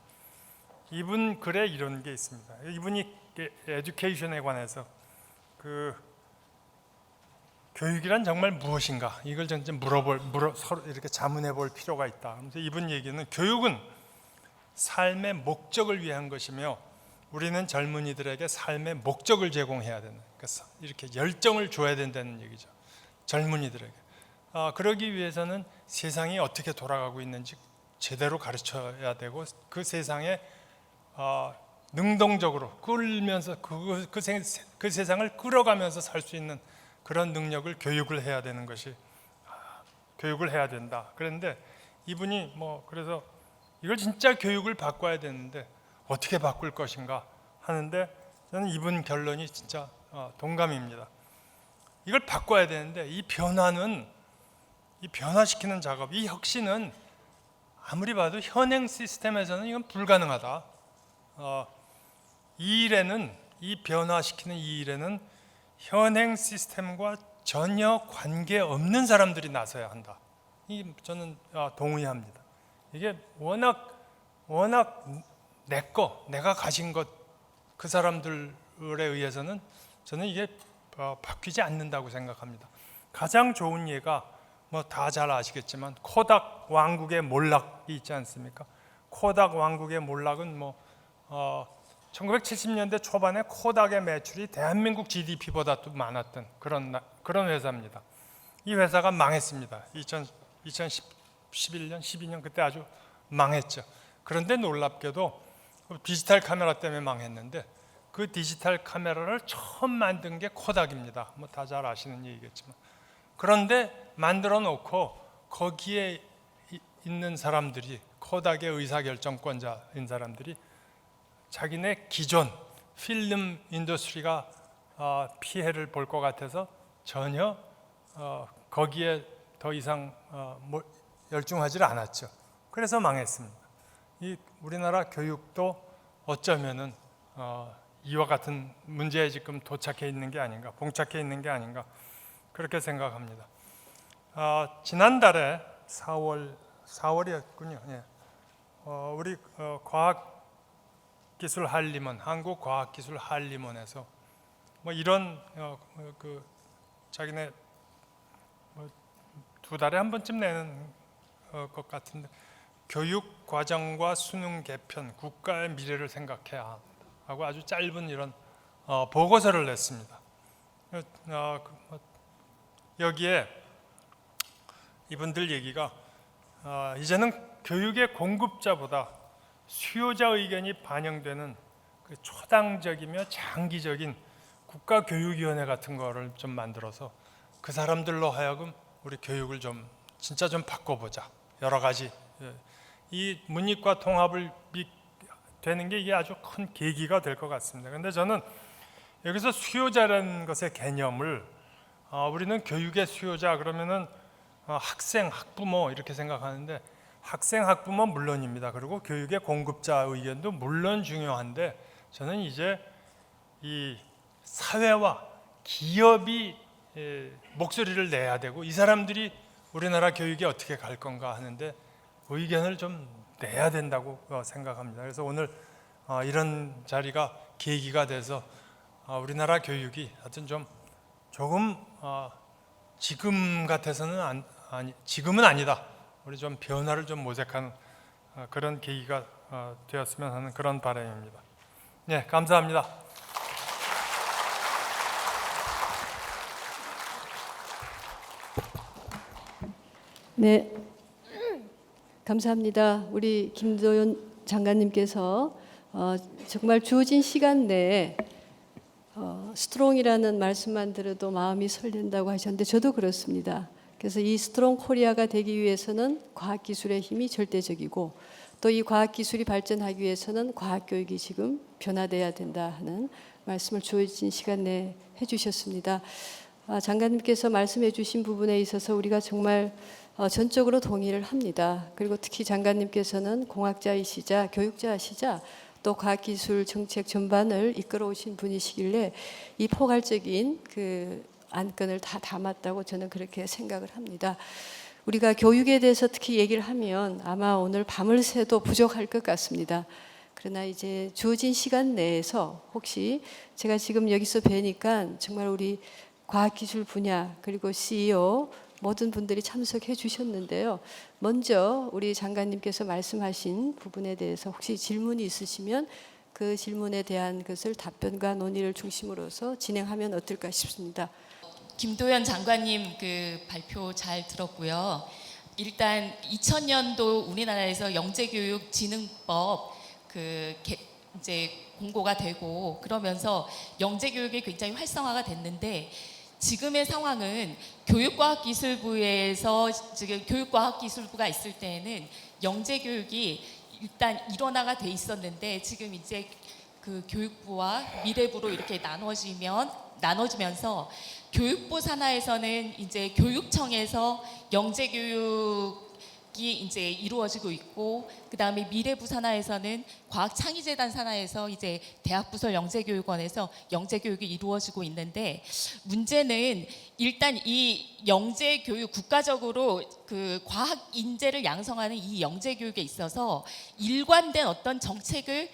이분 글에 이런 게 있습니다. 이분이 에듀케이션에 관해서 그 교육이란 정말 무엇인가? 이걸 좀 서로 이렇게 자문해 볼 필요가 있다. 그래서 이분 얘기는 교육은 삶의 목적을 위한 것이며 우리는 젊은이들에게 삶의 목적을 제공해야 된다. 그래서 이렇게 열정을 줘야 된다는 얘기죠. 젊은이들에게. 그러기 위해서는 세상이 어떻게 돌아가고 있는지 제대로 가르쳐야 되고 그 세상에 능동적으로 끌면서 그 세상을 끌어가면서 살 수 있는 그런 능력을 교육을 해야 되는 것이 교육을 해야 된다. 그런데 이분이 그래서 이걸 진짜 교육을 바꿔야 되는데 어떻게 바꿀 것인가 하는데 저는 이분 결론이 진짜 동감입니다. 이걸 바꿔야 되는데 이 변화시키는 작업, 이 혁신은 아무리 봐도 현행 시스템에서는 이건 불가능하다. 이 변화시키는 이 일에는 현행 시스템과 전혀 관계없는 사람들이 나서야 한다. 저는 동의합니다. 이게 워낙 내가 가진 것 그 사람들에 의해서는 저는 이게 바뀌지 않는다고 생각합니다. 가장 좋은 예가 다 잘 아시겠지만 코닥 왕국의 몰락이 있지 않습니까? 코닥 왕국의 몰락은 1970년대 초반에 코닥의 매출이 대한민국 GDP보다도 많았던 그런 회사입니다. 이 회사가 망했습니다. 2011년, 12년 그때 아주 망했죠. 그런데 놀랍게도 디지털 카메라 때문에 망했는데 그 디지털 카메라를 처음 만든 게 코닥입니다. 다 잘 아시는 얘기겠지만. 그런데 만들어 놓고 거기에 있는 사람들이 코닥의 의사결정권자인 사람들이 자기네 기존 필름 인더스트리가 피해를 볼 것 같아서 전혀 거기에 더 이상 열중하지 않았죠. 그래서 망했습니다. 이 우리나라 교육도 어쩌면은 이와 같은 문제에 지금 봉착해 있는 게 아닌가 그렇게 생각합니다. 지난달에 4월이었군요. 예. 우리 한국과학기술한림원에서 이런 자기네 2달에 한 번쯤 내는 것 같은데 교육 과정과 수능 개편, 국가의 미래를 생각해야 하고 아주 짧은 이런 보고서를 냈습니다. 여기에 이분들 얘기가 이제는 교육의 공급자보다 수요자 의견이 반영되는 초당적이며 장기적인 국가교육위원회 같은 거를 좀 만들어서 그 사람들로 하여금 우리 교육을 진짜 좀 바꿔보자. 여러 가지 이 문이과 통합을 되는 게 이게 아주 큰 계기가 될 것 같습니다. 그런데 저는 여기서 수요자라는 것의 개념을 우리는 교육의 수요자 그러면은 학생, 학부모 이렇게 생각하는데 학생, 학부모 물론입니다. 그리고 교육의 공급자 의견도 물론 중요한데 저는 이제 이 사회와 기업이 목소리를 내야 되고 이 사람들이 우리나라 교육이 어떻게 갈 건가 하는데 의견을 좀 내야 된다고 생각합니다. 그래서 오늘 이런 자리가 계기가 돼서 우리나라 교육이 하여튼 조금 지금 같아서는 지금은 아니다. 우리 좀 변화를 좀 모색하는 그런 계기가 되었으면 하는 그런 바람입니다. 네, 감사합니다. 네, 감사합니다. 우리 김도연 장관님께서 정말 주어진 시간 내에 스트롱이라는 말씀만 들어도 마음이 설렌다고 하셨는데 저도 그렇습니다. 그래서 이 스트롱 코리아가 되기 위해서는 과학기술의 힘이 절대적이고 또 이 과학기술이 발전하기 위해서는 과학교육이 지금 변화돼야 된다 하는 말씀을 주어진 시간 내에 해주셨습니다. 장관님께서 말씀해 주신 부분에 있어서 우리가 정말 전적으로 동의를 합니다. 그리고 특히 장관님께서는 공학자이시자 교육자이시자 또 과학기술 정책 전반을 이끌어 오신 분이시길래 이 포괄적인 안건을 다 담았다고 저는 그렇게 생각을 합니다. 우리가 교육에 대해서 특히 얘기를 하면 아마 오늘 밤을 새도 부족할 것 같습니다. 그러나 이제 주어진 시간 내에서 혹시 제가 지금 여기서 뵈니까 정말 우리 과학기술 분야 그리고 CEO 모든 분들이 참석해 주셨는데요. 먼저 우리 장관님께서 말씀하신 부분에 대해서 혹시 질문이 있으시면 그 질문에 대한 것을 답변과 논의를 중심으로서 진행하면 어떨까 싶습니다. 김도연 장관님 그 발표 잘 들었고요. 일단 2000년도 우리나라에서 영재교육진흥법 이제 공고가 되고 그러면서 영재교육이 굉장히 활성화가 됐는데 지금의 상황은 교육과학기술부에서 지금 교육과학기술부가 있을 때에는 영재교육이 일단 일원화가 돼 있었는데 지금 이제 그 교육부와 미래부로 이렇게 나눠지면서 교육부 산하에서는 이제 교육청에서 영재교육이 이제 이루어지고 있고 그다음에 미래부 산하에서는 과학창의재단 산하에서 이제 대학부설 영재교육원에서 영재교육이 이루어지고 있는데 문제는 일단 이 영재교육 국가적으로 그 과학 인재를 양성하는 이 영재교육에 있어서 일관된 어떤 정책을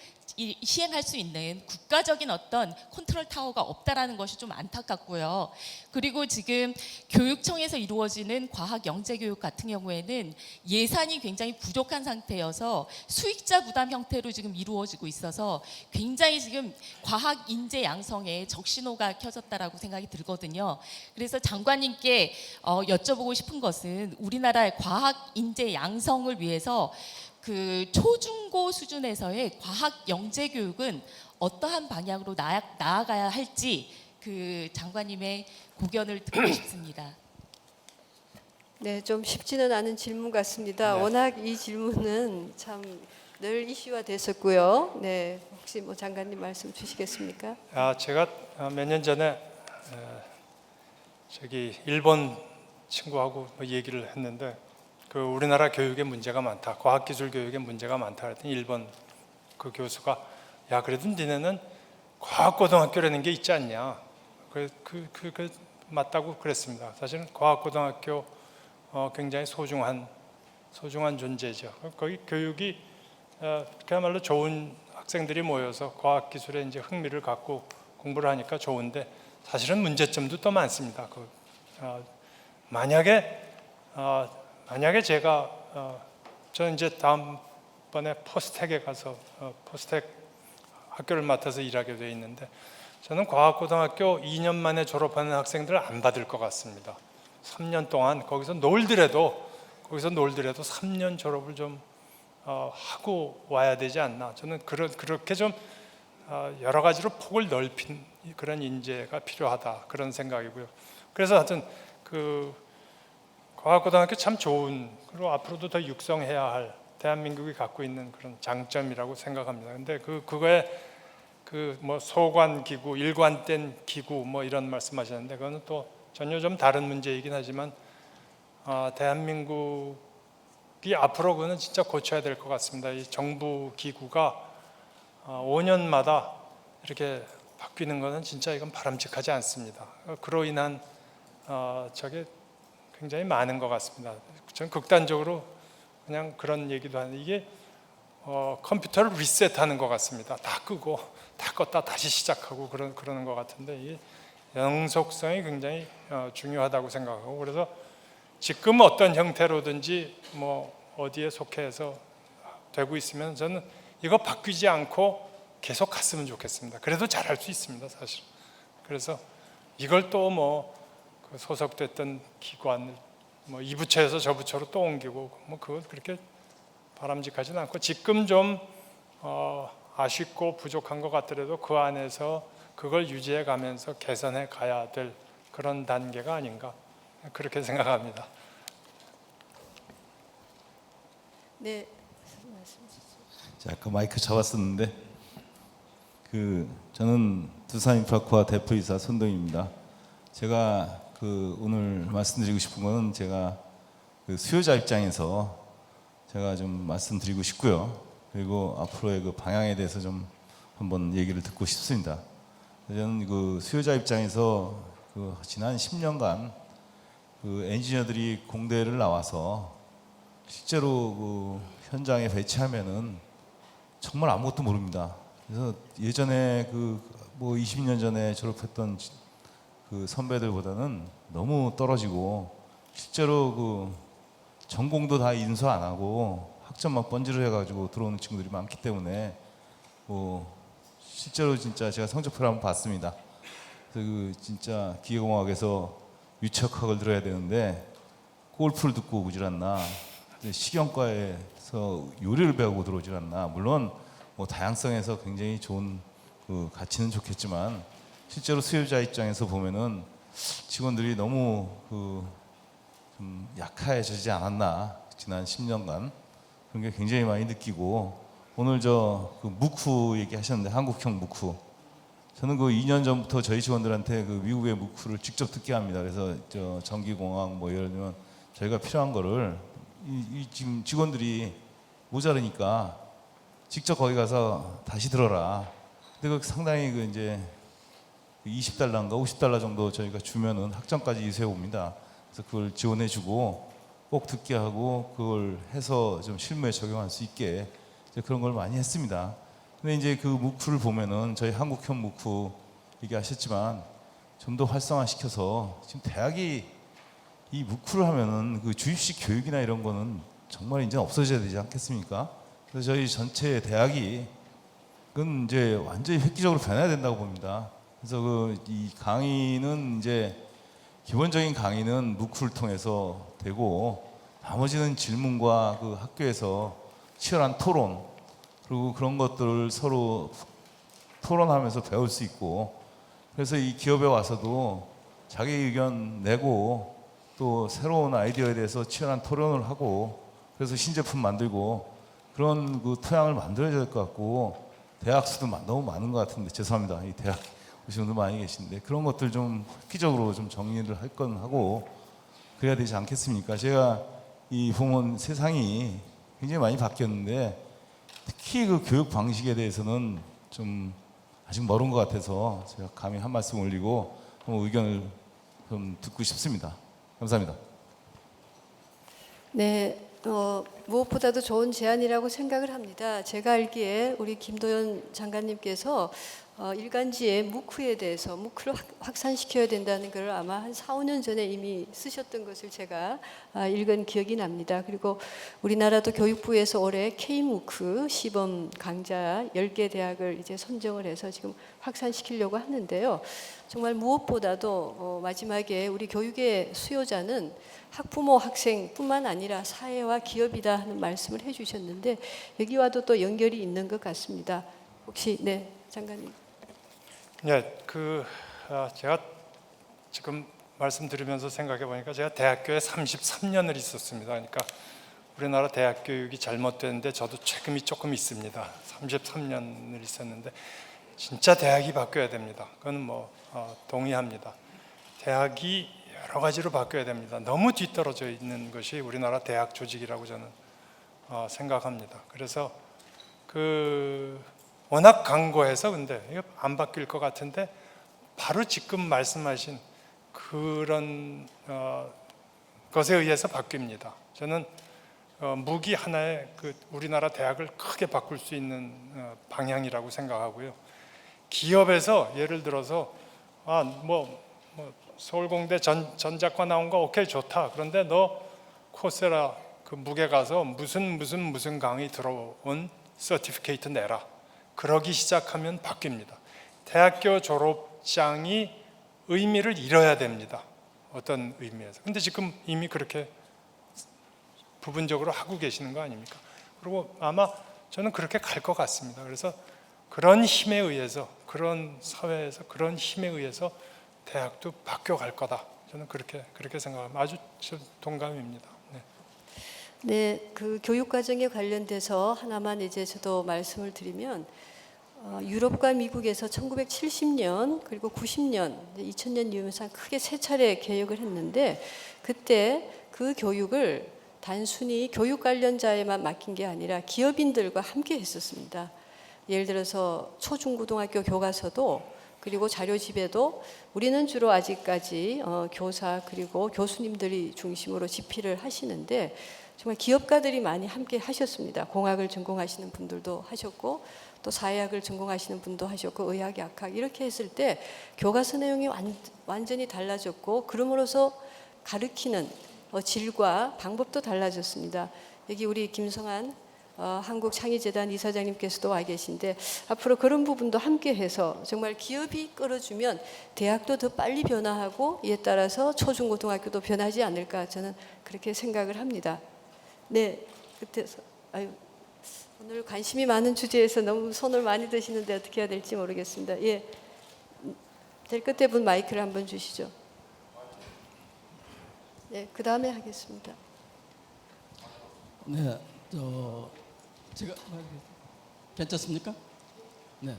시행할 수 있는 국가적인 어떤 컨트롤 타워가 없다라는 것이 좀 안타깝고요. 그리고 지금 교육청에서 이루어지는 과학 영재 교육 같은 경우에는 예산이 굉장히 부족한 상태여서 수익자 부담 형태로 지금 이루어지고 있어서 굉장히 지금 과학 인재 양성에 적신호가 켜졌다라고 생각이 들거든요. 그래서 장관님께 여쭤보고 싶은 것은 우리나라의 과학 인재 양성을 위해서 그 초중고 수준에서의 과학 영재 교육은 어떠한 방향으로 나아가야 할지 그 장관님의 고견을 듣고 싶습니다. 네, 좀 쉽지는 않은 질문 같습니다. 네. 워낙 이 질문은 참 늘 이슈화 됐었고요. 네, 혹시 뭐 장관님 말씀 주시겠습니까? 제가 몇 년 전에 저기 일본 친구하고 뭐 얘기를 했는데 그 우리나라 교육에 문제가 많다, 과학기술 교육에 문제가 많다 그랬더니 일본 그 교수가 야 그래도 니네는 과학고등학교라는 게 있지 않냐, 그 맞다고 그랬습니다. 사실은 과학고등학교 굉장히 소중한 존재죠. 거기 교육이 그야말로 좋은 학생들이 모여서 과학기술에 이제 흥미를 갖고 공부를 하니까 좋은데 사실은 문제점도 또 많습니다. 만약에 제가 저는 이제 다음번에 포스텍에 가서 포스텍 학교를 맡아서 일하게 돼 있는데 저는 과학고등학교 2년 만에 졸업하는 학생들을 안 받을 것 같습니다. 3년 동안 거기서 놀더라도 3년 졸업을 좀 하고 와야 되지 않나. 저는 그렇게 좀 여러 가지로 폭을 넓힌 그런 인재가 필요하다 그런 생각이고요. 그래서 하여튼 그 과학고등학교 참 좋은, 그리고 앞으로도 더 육성해야 할 대한민국이 갖고 있는 그런 장점이라고 생각합니다. 근데 그거에 그 뭐 소관기구, 일관된 기구 뭐 이런 말씀하셨는데 그거는 또 전혀 좀 다른 문제이긴 하지만 대한민국이 앞으로 그거는 진짜 고쳐야 될 것 같습니다. 이 정부 기구가 5년마다 이렇게 바뀌는 것은 진짜 이건 바람직하지 않습니다. 그로 인한 저게 굉장히 많은 것 같습니다. 저는 극단적으로 그냥 그런 얘기도 하는데 이게 컴퓨터를 리셋하는 것 같습니다. 다 끄고 다 껐다 다시 시작하고 그러는 것 같은데 이 영속성이 굉장히 중요하다고 생각하고, 그래서 지금 어떤 형태로든지 뭐 어디에 속해서 되고 있으면 저는 이거 바뀌지 않고 계속 갔으면 좋겠습니다. 그래도 잘할 수 있습니다, 사실. 그래서 이걸 또 뭐 소속됐던 기관을 뭐 이 부처에서 저 부처로 또 옮기고 뭐 그거 그렇게 바람직하지는 않고 지금 좀 아쉽고 부족한 것 같더라도 그 안에서 그걸 유지해 가면서 개선해 가야 될 그런 단계가 아닌가 그렇게 생각합니다. 네. 자, 아까 마이크 잡았었는데 저는 두산인프라코아 대표이사 손동입니다. 제가 오늘 말씀드리고 싶은 거는 제가 수요자 입장에서 제가 좀 말씀드리고 싶고요. 그리고 앞으로의 그 방향에 대해서 좀 한번 얘기를 듣고 싶습니다. 저는 수요자 입장에서 지난 10년간 엔지니어들이 공대를 나와서 실제로 현장에 배치하면은 정말 아무것도 모릅니다. 그래서 예전에 20년 전에 졸업했던 그 선배들보다는 너무 떨어지고 실제로 그 전공도 다 인수 안 하고 학점만 번지를 해가지고 들어오는 친구들이 많기 때문에 뭐 실제로 진짜 제가 성적표를 한번 봤습니다. 그 진짜 기계공학에서 유척학을 들어야 되는데 골프를 듣고 오질 않나, 식용과에서 요리를 배우고 들어오질 않나. 물론 뭐 다양성에서 굉장히 좋은 그 가치는 좋겠지만 실제로 수요자 입장에서 보면은 직원들이 너무 좀 약해지지 않았나, 지난 10년간 그런 게 굉장히 많이 느끼고. 오늘 그 무쿠 얘기하셨는데, 한국형 무쿠, 저는 그 2년 전부터 저희 직원들한테 그 미국의 무쿠를 직접 듣게 합니다. 그래서 전기공학 뭐 예를 들면 저희가 필요한 거를 지금 직원들이 모자르니까 직접 거기 가서 다시 들어라. 근데 그 상당히 그 이제 $20인가 $50 정도 저희가 주면은 학점까지 이수해 옵니다. 그래서 그걸 지원해주고 꼭 듣게 하고 그걸 해서 좀 실무에 적용할 수 있게 이제 그런 걸 많이 했습니다. 근데 이제 그 무쿠를 보면은 저희 한국형 무쿠 얘기하셨지만 좀 더 활성화시켜서 지금 대학이 이 무쿠를 하면은 그 주입식 교육이나 이런 거는 정말 이제 없어져야 되지 않겠습니까? 그래서 저희 전체 대학이 그건 이제 완전히 획기적으로 변해야 된다고 봅니다. 그래서 이 강의는 이제 기본적인 강의는 무쿠를 통해서 되고, 나머지는 질문과 그 학교에서 치열한 토론, 그리고 그런 것들을 서로 토론하면서 배울 수 있고, 그래서 이 기업에 와서도 자기 의견 내고 또 새로운 아이디어에 대해서 치열한 토론을 하고, 그래서 신제품 만들고 그런 그 토양을 만들어야 될 것 같고, 대학 수도 너무 많은 것 같은데, 죄송합니다. 이 대학 오신 분들 많이 계신데 그런 것들 좀 획기적으로 좀 정리를 할 건 하고 그래야 되지 않겠습니까? 제가 이 보면 세상이 굉장히 많이 바뀌었는데 특히 그 교육 방식에 대해서는 좀 아직 멀은 것 같아서 제가 감히 한 말씀 올리고 의견을 좀 듣고 싶습니다. 감사합니다. 네, 무엇보다도 좋은 제안이라고 생각을 합니다. 제가 알기에 우리 김도연 장관님께서 일간지에 무쿠에 대해서 무쿠를 확산시켜야 된다는 걸 아마 한 4, 5년 전에 이미 쓰셨던 것을 제가 읽은 기억이 납니다. 그리고 우리나라도 교육부에서 올해 K-무쿠 시범 강좌 10개 대학을 이제 선정을 해서 지금 확산시키려고 하는데요. 정말 무엇보다도 마지막에 우리 교육의 수요자는 학부모, 학생뿐만 아니라 사회와 기업이다 하는 말씀을 해주셨는데 여기와도 또 연결이 있는 것 같습니다. 혹시 네, 장관님. 네, 제가 지금 말씀드리면서 생각해 보니까 제가 대학교에 33년을 있었습니다. 그러니까 우리나라 대학 교육이 잘못되는데 저도 책임이 조금 있습니다. 33년을 있었는데 진짜 대학이 바뀌어야 됩니다. 그건 뭐 동의합니다. 대학이 여러 가지로 바뀌어야 됩니다. 너무 뒤떨어져 있는 것이 우리나라 대학 조직이라고 저는 생각합니다. 그래서 워낙 강고해서 근데 이거 안 바뀔 것 같은데 바로 지금 말씀하신 그런 것에 의해서 바뀝니다. 저는 무기 하나에 우리나라 대학을 크게 바꿀 수 있는 방향이라고 생각하고요. 기업에서 예를 들어서 서울공대 전작과 나온 거 오케이 좋다. 그런데 너 코세라 그 무게 가서 무슨 강의 들어온 서티피케이트 내라. 그러기 시작하면 바뀝니다. 대학교 졸업장이 의미를 잃어야 됩니다. 어떤 의미에서. 근데 지금 이미 그렇게 부분적으로 하고 계시는 거 아닙니까? 그리고 아마 저는 그렇게 갈 것 같습니다. 그래서 그런 힘에 의해서, 그런 사회에서 그런 힘에 의해서 대학도 바뀌어 갈 거다. 저는 그렇게 생각합니다. 아주 동감입니다. 네. 네, 그 교육 과정에 관련돼서 하나만 이제 저도 말씀을 드리면 유럽과 미국에서 1970년 그리고 90년, 2000년 이후면서 크게 세 차례 개혁을 했는데 그때 그 교육을 단순히 교육 관련자에만 맡긴 게 아니라 기업인들과 함께 했었습니다. 예를 들어서 초중고등학교 교과서도 그리고 자료집에도 우리는 주로 아직까지 교사 그리고 교수님들이 중심으로 집필을 하시는데 정말 기업가들이 많이 함께 하셨습니다. 공학을 전공하시는 분들도 하셨고 또 사회학을 전공하시는 분도 하셨고 의학, 약학 이렇게 했을 때 교과서 내용이 완전히 달라졌고 그럼으로써 가르치는 질과 방법도 달라졌습니다. 여기 우리 김성한 한국창의재단 이사장님께서도 와 계신데 앞으로 그런 부분도 함께해서 정말 기업이 끌어주면 대학도 더 빨리 변화하고 이에 따라서 초중고등학교도 변하지 않을까 저는 그렇게 생각을 합니다. 네, 그때서 오늘 관심이 많은 주제에서 너무 손을 많이 드시는데 어떻게 해야 될지 모르겠습니다. 예, 될 끝에 분 마이크를 한번 주시죠. 네, 그 다음에 하겠습니다. 네, 제가 괜찮습니까? 네.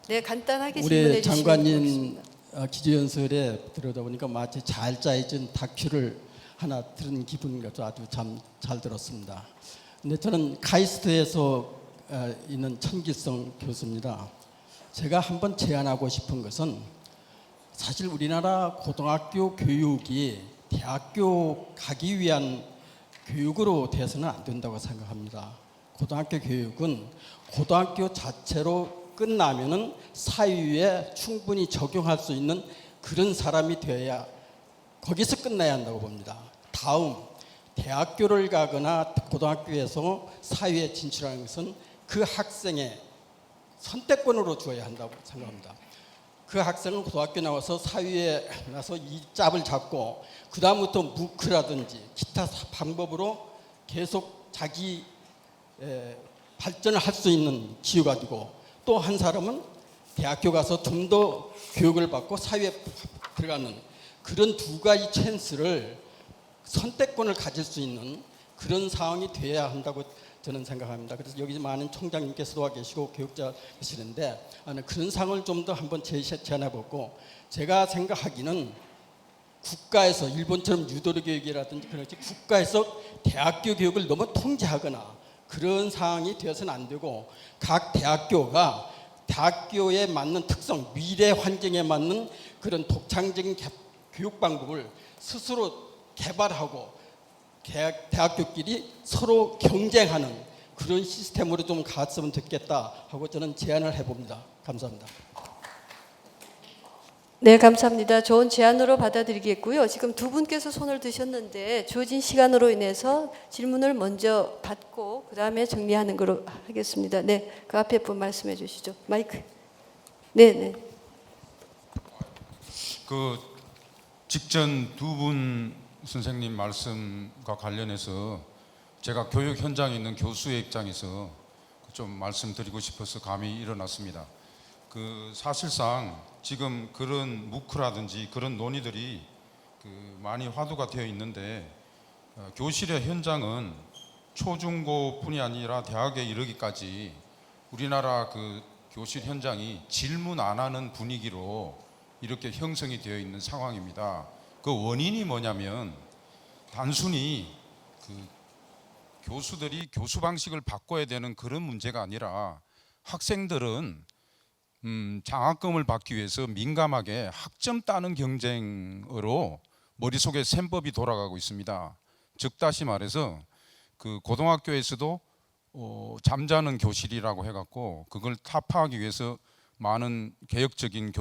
네, 간단하게 질문해 우리 주시면 장관님 고맙습니다. 기조연설에 들어다 보니까 마치 잘 짜여진 다큐를 하나 들은 기분 같아 아주 참 잘 들었습니다. 근데 저는 카이스트에서 있는 천기성 교수입니다. 제가 한번 제안하고 싶은 것은 사실 우리나라 고등학교 교육이 대학교 가기 위한 교육으로 돼서는 안 된다고 생각합니다. 고등학교 교육은 고등학교 자체로 끝나면은 사회에 충분히 적용할 수 있는 그런 사람이 되어야 거기서 끝나야 한다고 봅니다. 다음 대학교를 가거나 고등학교에서 사회에 진출하는 것은 그 학생의 선택권으로 주어야 한다고 생각합니다. 그 학생은 고등학교 나와서 사회에 나서 이 짭을 잡고 그 다음부터 무크라든지 기타 방법으로 계속 자기 발전을 할 수 있는 기회가 되고 또 한 사람은 대학교 가서 좀 더 교육을 받고 사회에 들어가는 그런 두 가지 찬스를 선택권을 가질 수 있는 그런 상황이 돼야 한다고 저는 생각합니다. 그래서 여기 많은 총장님께서도 와 계시고 교육자 계시는데 그런 상황을 좀 더 한번 제안해보고 제가 생각하기는 국가에서 일본처럼 유도리 교육이라든지 그렇지 국가에서 대학교 교육을 너무 통제하거나 그런 상황이 되어서는 안 되고 각 대학교가 대학교에 맞는 특성, 미래 환경에 맞는 그런 독창적인 교육 방법을 스스로 개발하고 대학교끼리 서로 경쟁하는 그런 시스템으로 좀 갔으면 좋겠다 하고 저는 제안을 해봅니다. 감사합니다. 네, 감사합니다. 좋은 제안으로 받아들이겠고요. 지금 두 분께서 손을 드셨는데 주어진 시간으로 인해서 질문을 먼저 받고 그 다음에 정리하는 거로 하겠습니다. 네, 그 앞에 분 말씀해 주시죠. 마이크. 네, 네. 그 직전 두 분 선생님 말씀과 관련해서 제가 교육 현장에 있는 교수의 입장에서 좀 말씀드리고 싶어서 감히 일어났습니다. 그 사실상 지금 그런 무크라든지 그런 논의들이 많이 화두가 되어 있는데 교실의 현장은 초중고뿐이 아니라 대학에 이르기까지 우리나라 그 교실 현장이 질문 안 하는 분위기로 이렇게 형성이 되어 있는 상황입니다. 그 원인이 뭐냐면 단순히 그 교수들이 교수 방식을 바꿔야 되는 그런 문제가 아니라 학생들은 장학금을 받기 위해서 민감하게 학점 따는 경쟁으로 머릿속에 셈법이 돌아가고 있습니다. 즉 다시 말해서 그 고등학교에서도 잠자는 교실이라고 해갖고 그걸 타파하기 위해서 많은 개혁적인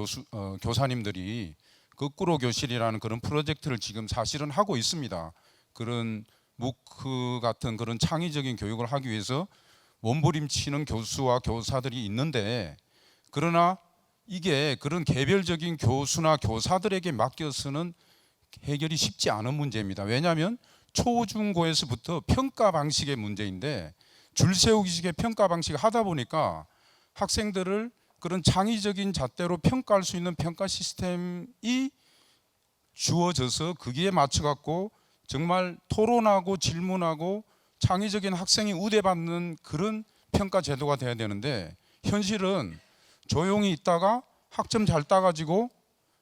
교사님들이 거꾸로 교실이라는 그런 프로젝트를 지금 사실은 하고 있습니다. 그런 무크 같은 그런 창의적인 교육을 하기 위해서 몸부림치는 교수와 교사들이 있는데 그러나 이게 그런 개별적인 교수나 교사들에게 맡겨서는 해결이 쉽지 않은 문제입니다. 왜냐하면 초중고에서부터 평가 방식의 문제인데 줄 세우기식의 평가 방식을 하다 보니까 학생들을 그런 창의적인 잣대로 평가할 수 있는 평가 시스템이 주어져서 거기에 맞춰갖고 정말 토론하고 질문하고 창의적인 학생이 우대받는 그런 평가 제도가 돼야 되는데 현실은 조용히 있다가 학점 잘 따가지고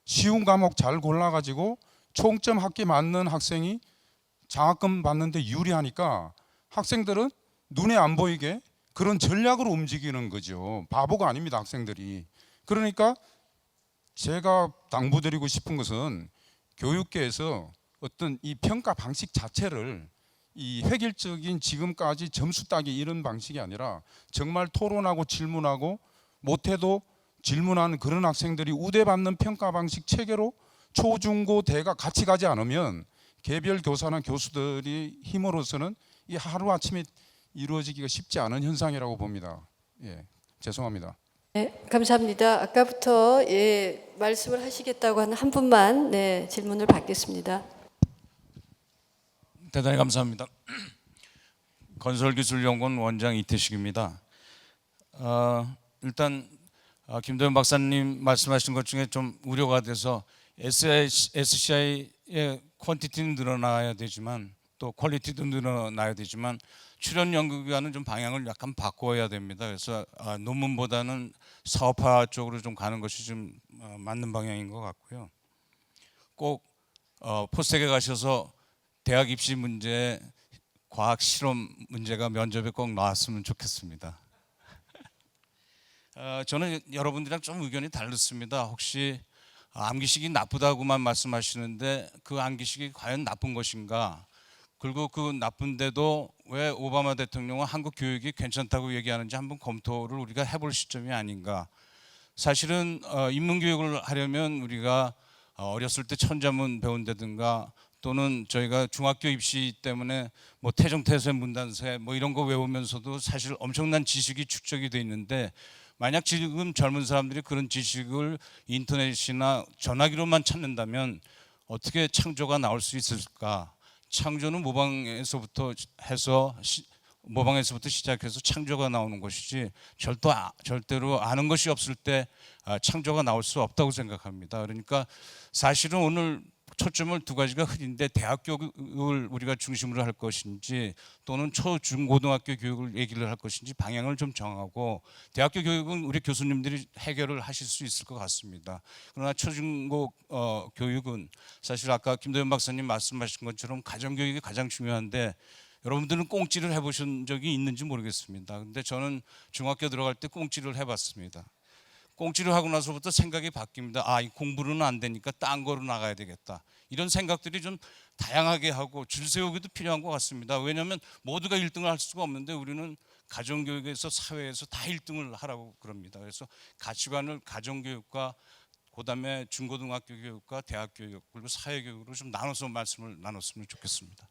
쉬운 과목 잘 골라가지고 총점 학기 맞는 학생이 장학금 받는데 유리하니까 학생들은 눈에 안 보이게 그런 전략으로 움직이는 거죠. 바보가 아닙니다, 학생들이. 그러니까 제가 당부드리고 싶은 것은 교육계에서 어떤 이 평가 방식 자체를 이 획일적인 지금까지 점수 따기 이런 방식이 아니라 정말 토론하고 질문하고 못해도 질문하는 그런 학생들이 우대받는 평가 방식 체계로 초중고 대가 같이 가지 않으면 개별 교사나 교수들이 힘으로서는 이 하루아침에 이루어지기가 쉽지 않은 현상이라고 봅니다. 예, 죄송합니다. 네, 감사합니다. 아까부터 말씀을 하시겠다고 하는 한 분만 질문을 받겠습니다. 대단히 감사합니다. 건설기술연구원 원장 이태식입니다. 일단 김도현 박사님 말씀하신 것 중에 좀 우려가 돼서 SCI의 퀀티티는 늘어나야 되지만 또 퀄리티도 늘어나야 되지만 출연 연구 기간은 좀 방향을 약간 바꿔야 됩니다. 그래서 논문보다는 사업화 쪽으로 좀 가는 것이 좀 맞는 방향인 것 같고요. 꼭 포스텍에 가셔서 대학 입시 문제, 과학 실험 문제가 면접에 꼭 나왔으면 좋겠습니다. 저는 여러분들이랑 좀 의견이 다릅니다. 혹시 암기식이 나쁘다고만 말씀하시는데 그 암기식이 과연 나쁜 것인가? 그리고 그 나쁜데도 왜 오바마 대통령은 한국 교육이 괜찮다고 얘기하는지 한번 검토를 우리가 해볼 시점이 아닌가. 사실은 인문교육을 하려면 우리가 어렸을 때 천자문 배운다든가 또는 저희가 중학교 입시 때문에 뭐 태정태세 문단세 뭐 이런 거 외우면서도 사실 엄청난 지식이 축적이 돼 있는데 만약 지금 젊은 사람들이 그런 지식을 인터넷이나 전화기로만 찾는다면 어떻게 창조가 나올 수 있을까? 창조는 모방에서부터 시작해서 창조가 나오는 것이지 절대로 아는 것이 없을 때 창조가 나올 수 없다고 생각합니다. 그러니까 사실은 오늘 초점을 두 가지가 흐린데 대학 교육을 우리가 중심으로 할 것인지 또는 초, 중, 고등학교 교육을 얘기를 할 것인지 방향을 좀 정하고 대학교 교육은 우리 교수님들이 해결을 하실 수 있을 것 같습니다. 그러나 초중고 교육은 사실 아까 김도현 박사님 말씀하신 것처럼 가정교육이 가장 중요한데 여러분들은 꽁찌를 해보신 적이 있는지 모르겠습니다. 근데 저는 중학교 들어갈 때 꽁찌를 해봤습니다. 꽁찌를 하고 나서부터 생각이 바뀝니다. 이 공부는 안 되니까 딴 거로 나가야 되겠다. 이런 생각들이 좀 다양하게 하고 줄 세우기도 필요한 것 같습니다. 왜냐하면 모두가 1등을 할 수가 없는데 우리는 가정교육에서 사회에서 다 1등을 하라고 그럽니다. 그래서 가치관을 가정교육과 그다음에 중고등학교 교육과 대학교육 그리고 사회교육으로 좀 나눠서 말씀을 나눴으면 좋겠습니다.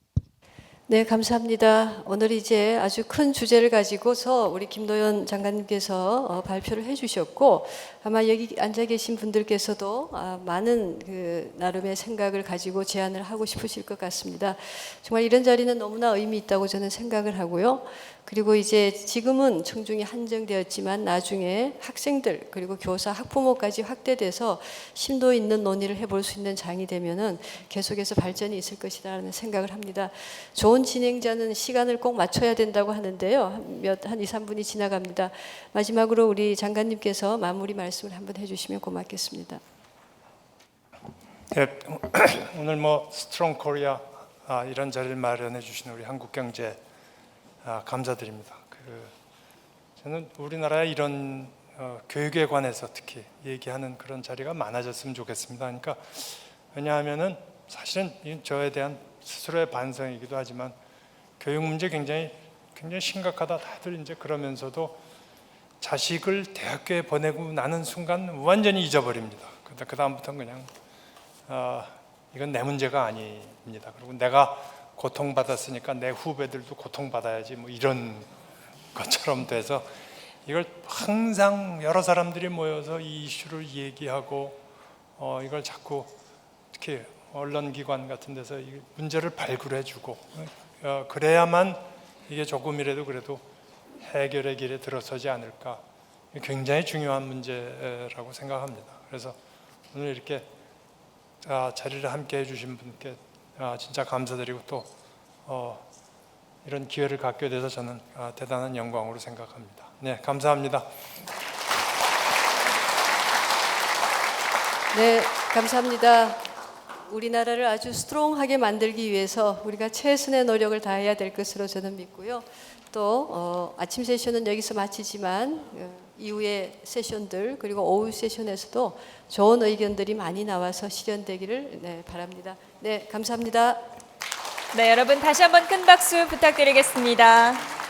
네, 감사합니다. 오늘 이제 아주 큰 주제를 가지고서 우리 김도현 장관님께서 발표를 해주셨고 아마 여기 앉아 계신 분들께서도 많은 그 나름의 생각을 가지고 제안을 하고 싶으실 것 같습니다. 정말 이런 자리는 너무나 의미 있다고 저는 생각을 하고요. 그리고 이제 지금은 청중이 한정되었지만 나중에 학생들 그리고 교사, 학부모까지 확대돼서 심도 있는 논의를 해볼 수 있는 장이 되면은 계속해서 발전이 있을 것이라는 생각을 합니다. 좋은 진행자는 시간을 꼭 맞춰야 된다고 하는데요. 한 2, 3분이 지나갑니다. 마지막으로 우리 장관님께서 마무리 말씀을 한번 해주시면 고맙겠습니다. 네, 오늘 스트롱 코리아 이런 자리를 마련해 주신 우리 한국경제 감사드립니다. 저는 우리나라의 이런 교육에 관해서 특히 얘기하는 그런 자리가 많아졌으면 좋겠습니다. 그러니까 왜냐하면은 사실은 저에 대한 스스로의 반성이기도 하지만 교육 문제 굉장히 심각하다 다들 이제 그러면서도 자식을 대학교에 보내고 나는 순간 완전히 잊어버립니다. 그 다음부터는 그냥 이건 내 문제가 아닙니다. 그리고 내가 고통받았으니까 내 후배들도 고통받아야지 뭐 이런 것처럼 돼서 이걸 항상 여러 사람들이 모여서 이 이슈를 얘기하고 이걸 자꾸 특히 언론기관 같은 데서 이 문제를 발굴해주고 그래야만 이게 조금이라도 그래도 해결의 길에 들어서지 않을까. 굉장히 중요한 문제라고 생각합니다. 그래서 오늘 이렇게 자리를 함께 해주신 분께 진짜 감사드리고 또 이런 기회를 갖게 돼서 저는 대단한 영광으로 생각합니다. 네, 감사합니다. 네, 감사합니다. 우리나라를 아주 스트롱하게 만들기 위해서 우리가 최선의 노력을 다해야 될 것으로 저는 믿고요. 또 아침 세션은 여기서 마치지만 이후의 세션들 그리고 오후 세션에서도 좋은 의견들이 많이 나와서 실현되기를 바랍니다. 네, 감사합니다. 네, 여러분 다시 한번 큰 박수 부탁드리겠습니다.